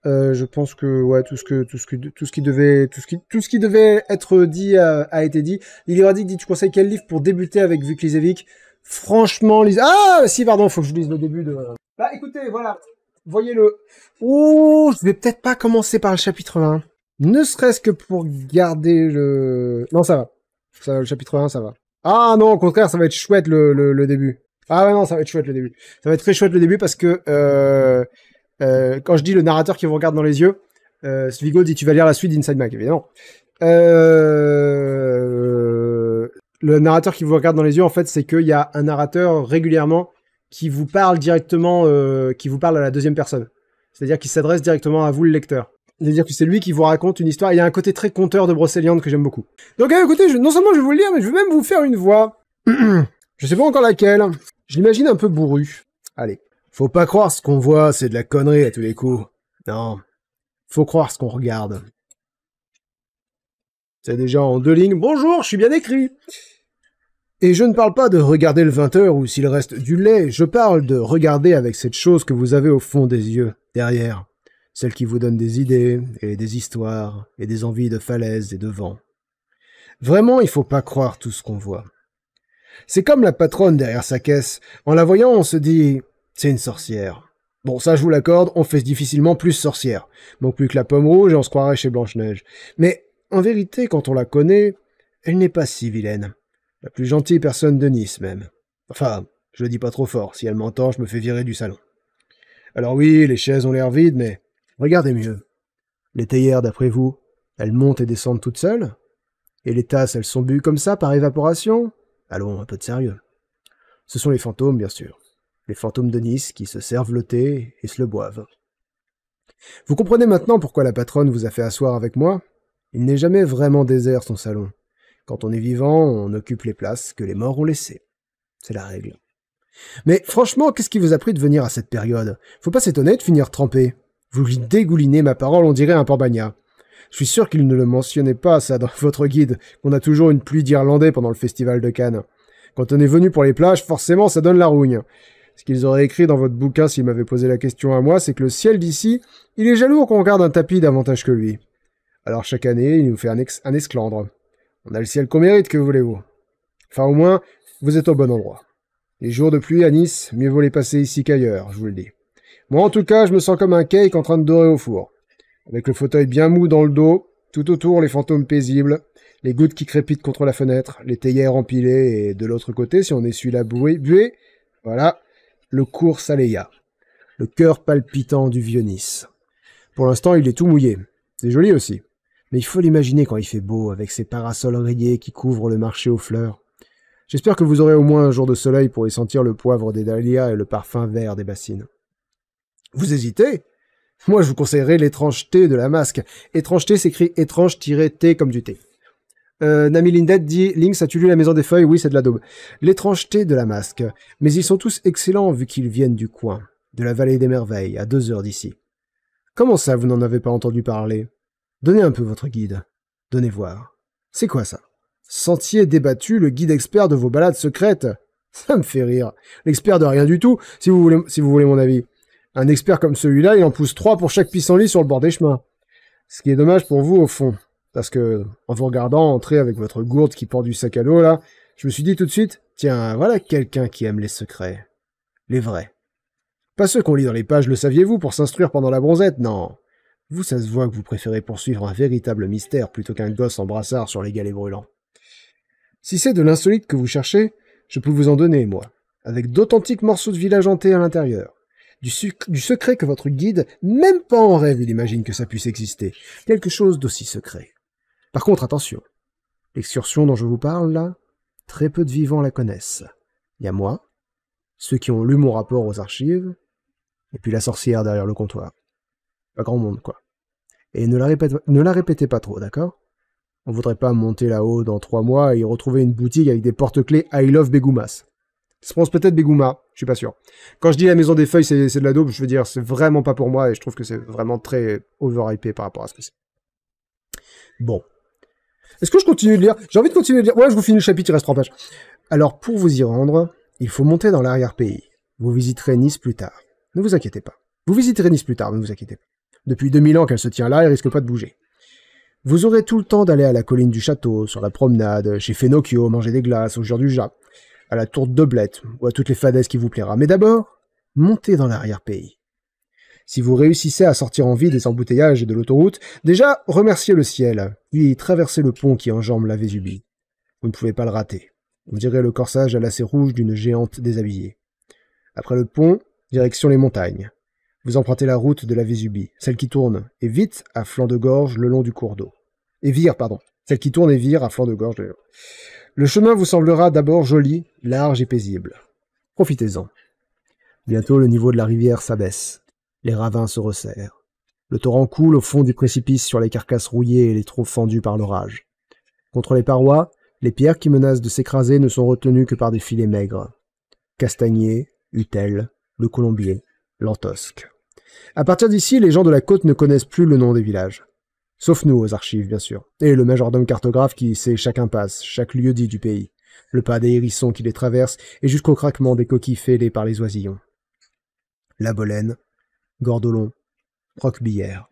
Je pense que ouais, tout ce qui devait être dit a été dit. Il aura dit, tu conseilles quel livre pour débuter avec Vuklizevic? Franchement, ah si, pardon, faut que je lise le début de. Bah écoutez, voilà, voyez-le. Oh, je vais peut-être pas commencer par le chapitre 1. Ne serait-ce que pour garder le. Non, ça va. Ça, le chapitre 1, ça va. Ah non, au contraire, ça va être chouette le début. Ah ouais, non, ça va être chouette le début. Ça va être très chouette le début parce que quand je dis le narrateur qui vous regarde dans les yeux, Svigo dit tu vas lire la suite d'Inside Mag, évidemment. Le narrateur qui vous regarde dans les yeux, en fait, c'est qu'il y a un narrateur régulièrement qui vous parle directement, qui vous parle à la deuxième personne. C'est-à-dire qu'il s'adresse directement à vous, le lecteur. C'est-à-dire que c'est lui qui vous raconte une histoire. Il y a un côté très conteur de Brocéliande que j'aime beaucoup. Donc écoutez, non seulement je vais vous le lire, mais je vais même vous faire une voix. Je sais pas encore laquelle. Je l'imagine un peu bourru. Allez. Faut pas croire ce qu'on voit, c'est de la connerie à tous les coups. Non. Faut croire ce qu'on regarde. C'est déjà en 2 lignes. Bonjour, je suis bien écrit. Et je ne parle pas de regarder le 20h ou s'il reste du lait, je parle de regarder avec cette chose que vous avez au fond des yeux, derrière. Celle qui vous donne des idées, et des histoires, et des envies de falaises et de vent. Vraiment, il faut pas croire tout ce qu'on voit. C'est comme la patronne derrière sa caisse. En la voyant, on se dit, c'est une sorcière. Bon, ça je vous l'accorde, on fait difficilement plus sorcière. Manque plus que la pomme rouge et on se croirait chez Blanche-Neige. Mais, en vérité, quand on la connaît, elle n'est pas si vilaine. La plus gentille personne de Nice, même. Enfin, je le dis pas trop fort, si elle m'entend, je me fais virer du salon. Alors oui, les chaises ont l'air vides, mais regardez mieux. Les théières, d'après vous, elles montent et descendent toutes seules? Et les tasses, elles sont bues comme ça, par évaporation? Allons, un peu de sérieux. Ce sont les fantômes, bien sûr. Les fantômes de Nice qui se servent le thé et se le boivent. Vous comprenez maintenant pourquoi la patronne vous a fait asseoir avec moi? Il n'est jamais vraiment désert, son salon. Quand on est vivant, on occupe les places que les morts ont laissées. C'est la règle. Mais franchement, qu'est-ce qui vous a pris de venir à cette période? Faut pas s'étonner de finir trempé. Vous lui dégoulinez ma parole, on dirait un port-bagnat. Je suis sûr qu'il ne le mentionnait pas, ça, dans votre guide, qu'on a toujours une pluie d'Irlandais pendant le festival de Cannes. Quand on est venu pour les plages, forcément, ça donne la rougne. Ce qu'ils auraient écrit dans votre bouquin s'ils m'avaient posé la question à moi, c'est que le ciel d'ici, il est jaloux qu'on regarde un tapis davantage que lui. Alors chaque année, il nous fait un esclandre. On a le ciel qu'on mérite, que voulez-vous? Enfin, au moins, vous êtes au bon endroit. Les jours de pluie à Nice, mieux vaut les passer ici qu'ailleurs, je vous le dis. Moi, en tout cas, je me sens comme un cake en train de dorer au four. Avec le fauteuil bien mou dans le dos, tout autour les fantômes paisibles, les gouttes qui crépitent contre la fenêtre, les théières empilées, et de l'autre côté, si on essuie la buée, voilà, le cours Saléya, le cœur palpitant du vieux Nice. Pour l'instant, il est tout mouillé. C'est joli aussi. Mais il faut l'imaginer quand il fait beau, avec ses parasols rayés qui couvrent le marché aux fleurs. J'espère que vous aurez au moins un jour de soleil pour y sentir le poivre des dahlias et le parfum vert des bassines. Vous hésitez? Moi, je vous conseillerais l'étrangeté de la masque. Étrangeté s'écrit étrange-t comme du thé. Nami Lindet dit « Lynx, as-tu lu La Maison des Feuilles ?» Oui, c'est de la daube. L'étrangeté de la masque. Mais ils sont tous excellents vu qu'ils viennent du coin, de la vallée des merveilles, à 2 heures d'ici. Comment ça, vous n'en avez pas entendu parler? Donnez un peu votre guide. Donnez voir. C'est quoi ça? Sentier débattu, le guide expert de vos balades secrètes. Ça me fait rire. L'expert de rien du tout, si vous voulez mon avis. Un expert comme celui-là, il en pousse 3 pour chaque pissenlit sur le bord des chemins. Ce qui est dommage pour vous, au fond. Parce que, en vous regardant entrer avec votre gourde qui porte du sac à dos, là, je me suis dit tout de suite, tiens, voilà quelqu'un qui aime les secrets. Les vrais. Pas ceux qu'on lit dans les pages, le saviez-vous, pour s'instruire pendant la bronzette, non. Vous, ça se voit que vous préférez poursuivre un véritable mystère plutôt qu'un gosse en brassard sur les galets brûlants. Si c'est de l'insolite que vous cherchez, je peux vous en donner, moi, avec d'authentiques morceaux de village hanté à l'intérieur. Du secret que votre guide, même pas en rêve, il imagine que ça puisse exister. Quelque chose d'aussi secret. Par contre, attention. L'excursion dont je vous parle, là, très peu de vivants la connaissent. Il y a moi, ceux qui ont lu mon rapport aux archives, et puis la sorcière derrière le comptoir. Pas grand monde, quoi. Et ne la répétez pas trop, d'accord? On voudrait pas monter là-haut dans 3 mois et y retrouver une boutique avec des porte-clés I Love Begoumas. Ça se prononce peut-être Begouma, je suis pas sûr. Quand je dis La Maison des Feuilles, c'est de la daube, je veux dire, c'est vraiment pas pour moi et je trouve que c'est vraiment très overhypé par rapport à ce que c'est. Bon. Est-ce que je continue de lire? J'ai envie de continuer de lire. Ouais, je vous finis le chapitre, il reste 3 pages. Alors, pour vous y rendre, il faut monter dans l'arrière-pays. Vous visiterez Nice plus tard. Ne vous inquiétez pas. Vous visiterez Nice plus tard, ne vous inquiétez pas. Depuis 2000 ans qu'elle se tient là, elle risque pas de bouger. Vous aurez tout le temps d'aller à la colline du château, sur la promenade, chez Fenocchio, manger des glaces, au jour du Jat, à la tour de Doblette, ou à toutes les fadaises qui vous plaira. Mais d'abord, montez dans l'arrière-pays. Si vous réussissez à sortir en vie des embouteillages et de l'autoroute, déjà, remerciez le ciel, puis traversez le pont qui enjambe la Vésubie. Vous ne pouvez pas le rater. On dirait le corsage à lacets rouges d'une géante déshabillée. Après le pont, direction les montagnes. Vous empruntez la route de la Vésubie, celle qui tourne, et vite, à flanc de gorge, le long du cours d'eau. Celle qui tourne et vire à flanc de gorge. Le chemin vous semblera d'abord joli, large et paisible. Profitez-en. Bientôt, le niveau de la rivière s'abaisse. Les ravins se resserrent. Le torrent coule au fond du précipice sur les carcasses rouillées et les troncs fendus par l'orage. Contre les parois, les pierres qui menacent de s'écraser ne sont retenues que par des filets maigres. Castagnier, Utel, le Colombier, l'Antosque. À partir d'ici, les gens de la côte ne connaissent plus le nom des villages. Sauf nous, aux archives, bien sûr. Et le majordome cartographe qui sait chaque impasse, chaque lieu-dit du pays. Le pas des hérissons qui les traversent et jusqu'au craquement des coquilles fêlées par les oisillons. La Bolène, Gordolon, Roquebillière.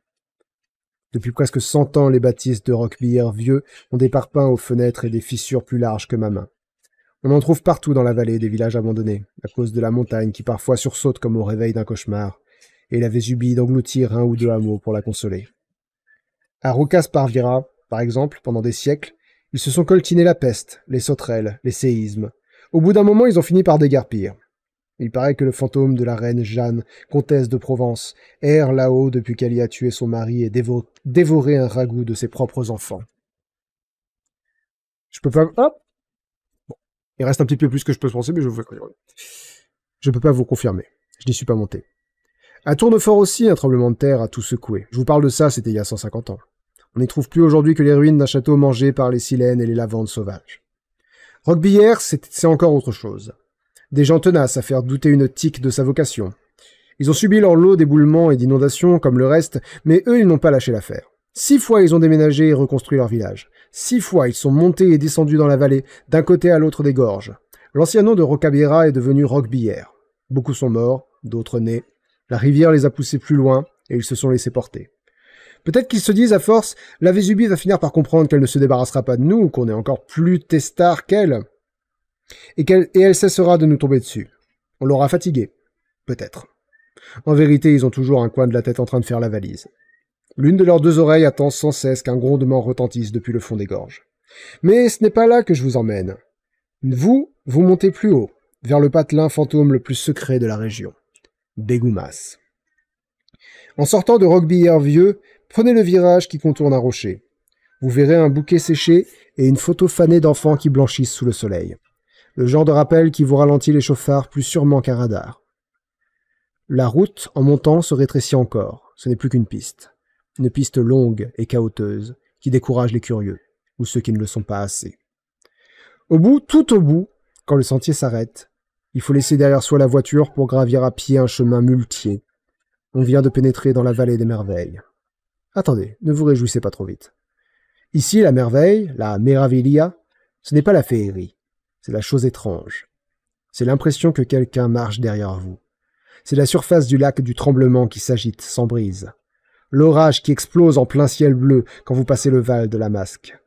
Depuis presque 100 ans, les bâtisses de Roquebillière vieux ont des parpaings aux fenêtres et des fissures plus larges que ma main. On en trouve partout dans la vallée des villages abandonnés, à cause de la montagne qui parfois sursaute comme au réveil d'un cauchemar, et la Vésubie d'engloutir un ou deux hameaux pour la consoler. À Rocas-Parvira, par exemple, pendant des siècles, ils se sont coltinés la peste, les sauterelles, les séismes. Au bout d'un moment, ils ont fini par déguerpir. Il paraît que le fantôme de la reine Jeanne, comtesse de Provence, erre là-haut depuis qu'elle y a tué son mari et dévoré un ragoût de ses propres enfants. Je peux pas... Hop. Bon. Il reste un petit peu plus que je peux penser, mais je peux pas vous confirmer. Je n'y suis pas monté. À Tournefort aussi, un tremblement de terre a tout secoué. Je vous parle de ça, c'était il y a 150 ans. On n'y trouve plus aujourd'hui que les ruines d'un château mangé par les silènes et les lavandes sauvages. Roquebillière, c'est encore autre chose. Des gens tenaces à faire douter une tique de sa vocation. Ils ont subi leur lot d'éboulements et d'inondations comme le reste, mais eux, ils n'ont pas lâché l'affaire. 6 fois, ils ont déménagé et reconstruit leur village. 6 fois, ils sont montés et descendus dans la vallée, d'un côté à l'autre des gorges. L'ancien nom de Rocabiera est devenu Roquebillière. Beaucoup sont morts, d'autres nés. La rivière les a poussés plus loin, et ils se sont laissés porter. Peut-être qu'ils se disent, à force, la Vésubie va finir par comprendre qu'elle ne se débarrassera pas de nous, qu'on est encore plus testards qu'elle. Et elle cessera de nous tomber dessus. On l'aura fatiguée. Peut-être. En vérité, ils ont toujours un coin de la tête en train de faire la valise. L'une de leurs 2 oreilles attend sans cesse qu'un grondement retentisse depuis le fond des gorges. Mais ce n'est pas là que je vous emmène. Vous montez plus haut, vers le patelin fantôme le plus secret de la région. Begoumas. En sortant de Roquebillière vieux, prenez le virage qui contourne un rocher. Vous verrez un bouquet séché et une photo fanée d'enfants qui blanchissent sous le soleil. Le genre de rappel qui vous ralentit les chauffards plus sûrement qu'un radar. La route, en montant, se rétrécit encore. Ce n'est plus qu'une piste. Une piste longue et cahoteuse, qui décourage les curieux, ou ceux qui ne le sont pas assez. Au bout, tout au bout, quand le sentier s'arrête, il faut laisser derrière soi la voiture pour gravir à pied un chemin muletier. On vient de pénétrer dans la vallée des merveilles. Attendez, ne vous réjouissez pas trop vite. Ici, la merveille, la meraviglia, ce n'est pas la féerie. C'est la chose étrange. C'est l'impression que quelqu'un marche derrière vous. C'est la surface du lac du tremblement qui s'agite sans brise. L'orage qui explose en plein ciel bleu quand vous passez le val de la Masque.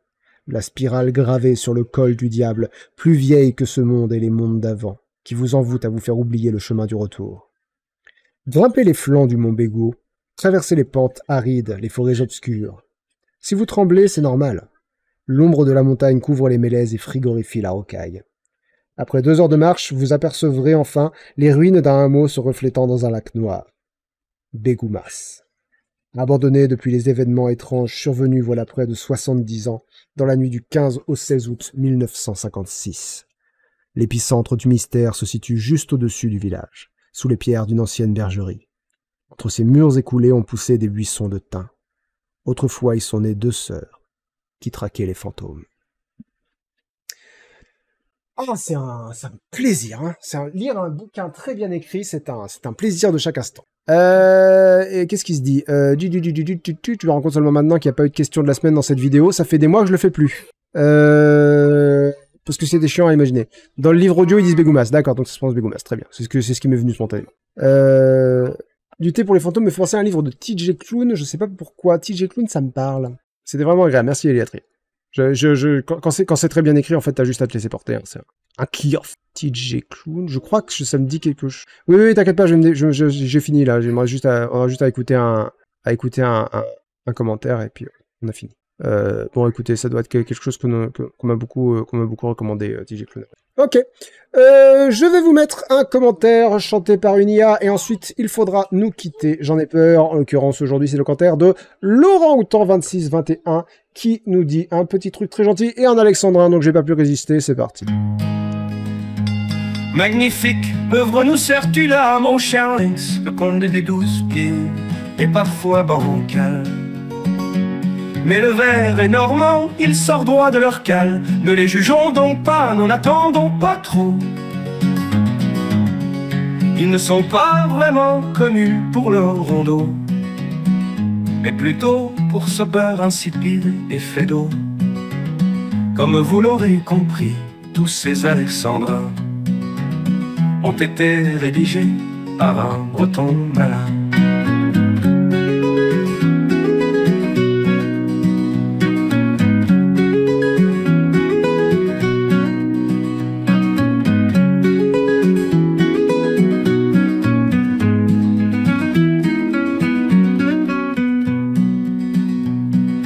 La spirale gravée sur le col du diable, plus vieille que ce monde et les mondes d'avant, qui vous envoûte à vous faire oublier le chemin du retour. Grimpez les flancs du mont Bégaud, traversez les pentes arides, les forêts obscures. Si vous tremblez, c'est normal. L'ombre de la montagne couvre les mélèzes et frigorifie la rocaille. Après 2 heures de marche, vous apercevrez enfin les ruines d'un hameau se reflétant dans un lac noir. Begoumas. Abandonné depuis les événements étranges survenus voilà près de 70 ans, dans la nuit du 15 au 16 août 1956. L'épicentre du mystère se situe juste au-dessus du village, sous les pierres d'une ancienne bergerie. Entre ces murs écoulés ont poussé des buissons de thym. Autrefois, y sont nées 2 sœurs, qui traquaient les fantômes. Ah, c'est un plaisir, hein. Lire un bouquin très bien écrit, c'est un plaisir de chaque instant. Et qu'est-ce qui se dit tu me rends compte seulement maintenant qu'il n'y a pas eu de question de la semaine dans cette vidéo, ça fait des mois que je le fais plus. parce que c'était chiant à imaginer. Dans le livre audio, ils disent Begoumas. D'accord, donc ça se prononce Begoumas. Très bien. C'est ce qui m'est venu spontanément. Du thé pour les fantômes me fait penser à un livre de TJ Klune. Je sais pas pourquoi. TJ Klune, ça me parle. C'était vraiment agréable. Merci, Eliatri. Quand c'est très bien écrit, en fait, t'as juste à te laisser porter. Hein. C'est un Kioff. TJ Klune. Je crois que ça me dit quelque chose. Oui, t'inquiète pas, j'ai fini là. On a juste à écouter un commentaire et puis on a fini. Bon, écoutez, ça doit être quelque chose qu'on m'a beaucoup recommandé, TJ Klune. Ok. Je vais vous mettre un commentaire chanté par une IA et ensuite il faudra nous quitter. J'en ai peur. En l'occurrence, aujourd'hui, c'est le commentaire de Laurent Houtan2621 qui nous dit un petit truc très gentil et un alexandrin, donc j'ai pas pu résister. C'est parti. Magnifique œuvre nous sers-tu là, mon cher Lynx, le conte des 12 pieds est parfois bancal. Mais le vers est normand, il sort droit de leur cale. Ne les jugeons donc pas, n'en attendons pas trop. Ils ne sont pas vraiment connus pour leur rondeau, mais plutôt pour ce beurre insipide et fait d'eau. Comme vous l'aurez compris, tous ces alexandrins ont été rédigés par un breton malin.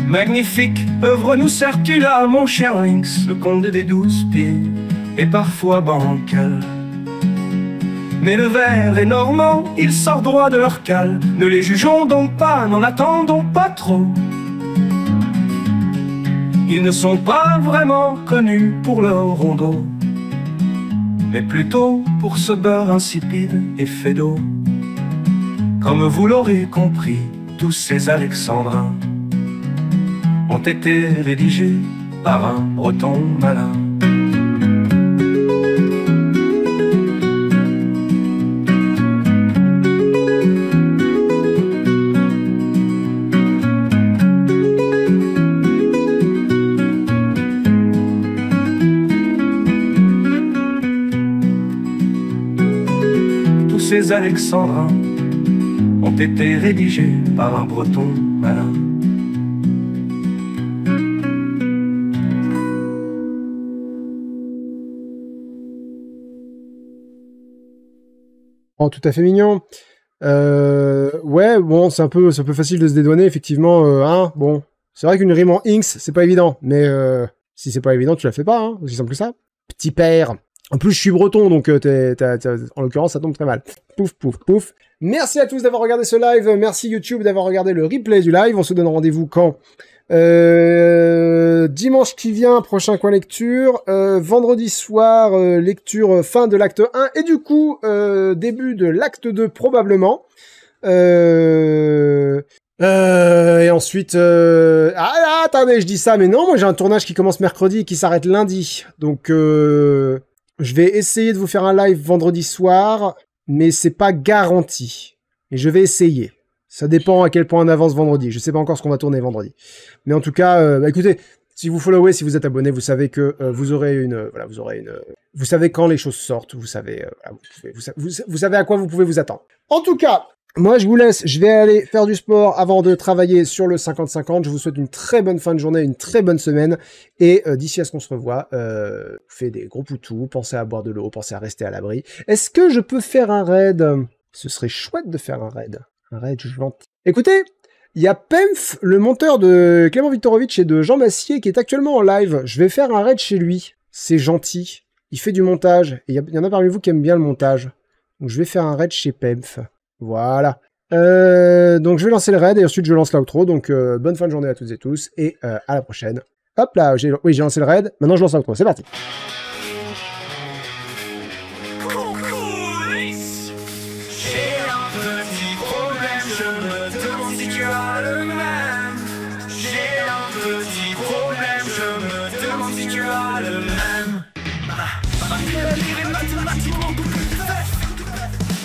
Magnifique œuvre nous sers-tu là, mon cher Lynx, le conte des 12 pieds est parfois bancal. Mais le vers est normand, il sort droit de leur cale. Ne les jugeons donc pas, n'en attendons pas trop. Ils ne sont pas vraiment connus pour leur rondeau, mais plutôt pour ce beurre insipide et fait d'eau. Comme vous l'aurez compris, tous ces alexandrins ont été rédigés par un breton malin. Tous ces alexandrins ont été rédigés par un breton malin. Oh, tout à fait mignon. Ouais, bon, c'est un peu facile de se dédouaner, effectivement. Hein, bon, c'est vrai qu'une rime en inks, c'est pas évident. Mais si c'est pas évident, tu la fais pas, hein, aussi simple que ça. Petit père. En plus, je suis breton, donc en l'occurrence, ça tombe très mal. Pouf, pouf, pouf. Merci à tous d'avoir regardé ce live. Merci YouTube d'avoir regardé le replay du live. On se donne rendez-vous quand dimanche qui vient, prochain coin lecture. Vendredi soir, lecture fin de l'acte 1. Et du coup, début de l'acte 2 probablement. Et ensuite... Ah, attendez, je dis ça, mais non, moi j'ai un tournage qui commence mercredi et qui s'arrête lundi. Donc, je vais essayer de vous faire un live vendredi soir, mais c'est pas garanti. Et je vais essayer. Ça dépend à quel point on avance vendredi. Je sais pas encore ce qu'on va tourner vendredi. Mais en tout cas, écoutez, si vous followez, si vous êtes abonné, vous savez que vous aurez une... Vous savez quand les choses sortent, vous savez, vous savez à quoi vous pouvez vous attendre. En tout cas, moi je vous laisse, je vais aller faire du sport avant de travailler sur le 50-50. Je vous souhaite une très bonne fin de journée, une très bonne semaine. Et d'ici à ce qu'on se revoit, faites des gros poutous, pensez à boire de l'eau, pensez à rester à l'abri. Est-ce que je peux faire un raid? Ce serait chouette de faire un raid. Un raid gentil. Écoutez, il y a Pemph, le monteur de Clément Viktorovitch et de Jean Massier, qui est actuellement en live. Je vais faire un raid chez lui. C'est gentil. Il fait du montage. Et il y en a parmi vous qui aiment bien le montage. Donc je vais faire un raid chez Pemph. Voilà. Donc je vais lancer le raid et ensuite je lance l'outro. Donc bonne fin de journée à toutes et tous. Et à la prochaine. Hop là, j'ai lancé le raid. Maintenant je lance l'outro. C'est parti.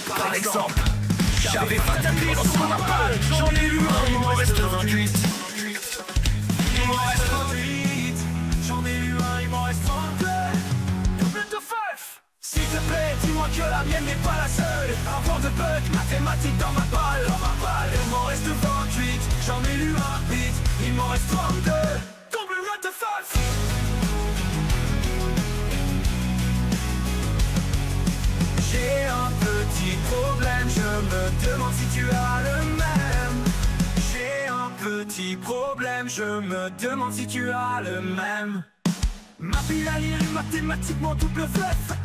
Par exemple, j'avais pas tapé dans son appel, j'en ai eu un, il m'en reste 28. Il m'en reste 28, j'en ai eu un, il m'en reste 32. mienne n'est pas la seule. Avant de bug mathématiques dans ma balle. Il m'en reste 28, j'en ai lu un bit. Il m'en reste 32. Double what the fuck. J'ai un petit problème, je me demande si tu as le même. J'ai un petit problème, je me demande si tu as le même. Ma pile à lire est mathématiquement double fleuve.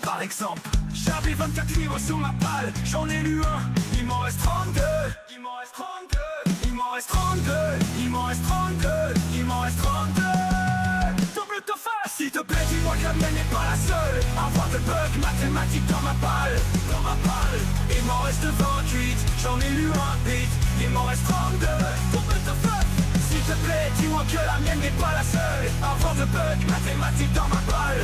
Par exemple, j'avais 24 livres sur ma palle, j'en ai lu un, il m'en reste 32. Il m'en reste 32. Il m'en reste 32. Il m'en reste 32. Il m'en reste 32. Double to face. S'il te plaît, dis-moi que la mienne n'est pas la seule. Avoir de bugs mathématiques dans ma balle. Il m'en reste 28, j'en ai lu un bit. Il m'en reste 32. Double to face. S'il te plaît, dis-moi que la mienne n'est pas la seule. Avoir de bugs mathématiques dans ma balle.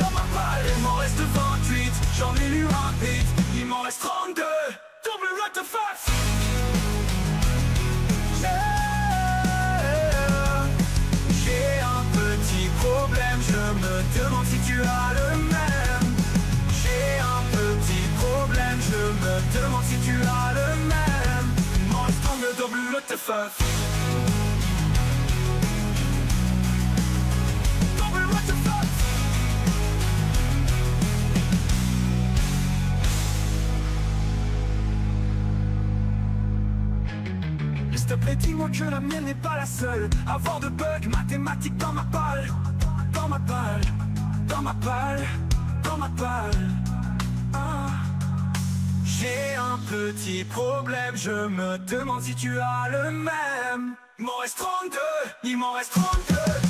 Il m'en reste 28, j'en ai lu un bit. Il m'en reste 32. Double what the fuck. J'ai un petit problème, je me demande si tu as le même. J'ai un petit problème, je me demande si tu as le même. Il m'en reste 32. Double what the fuck. S'il te plaît, dis-moi que la mienne n'est pas la seule. Avoir de bugs mathématiques dans ma balle. Dans ma balle. Dans ma balle. Dans ma balle. Ah. J'ai un petit problème, je me demande si tu as le même. Il m'en reste 32. Il m'en reste 32.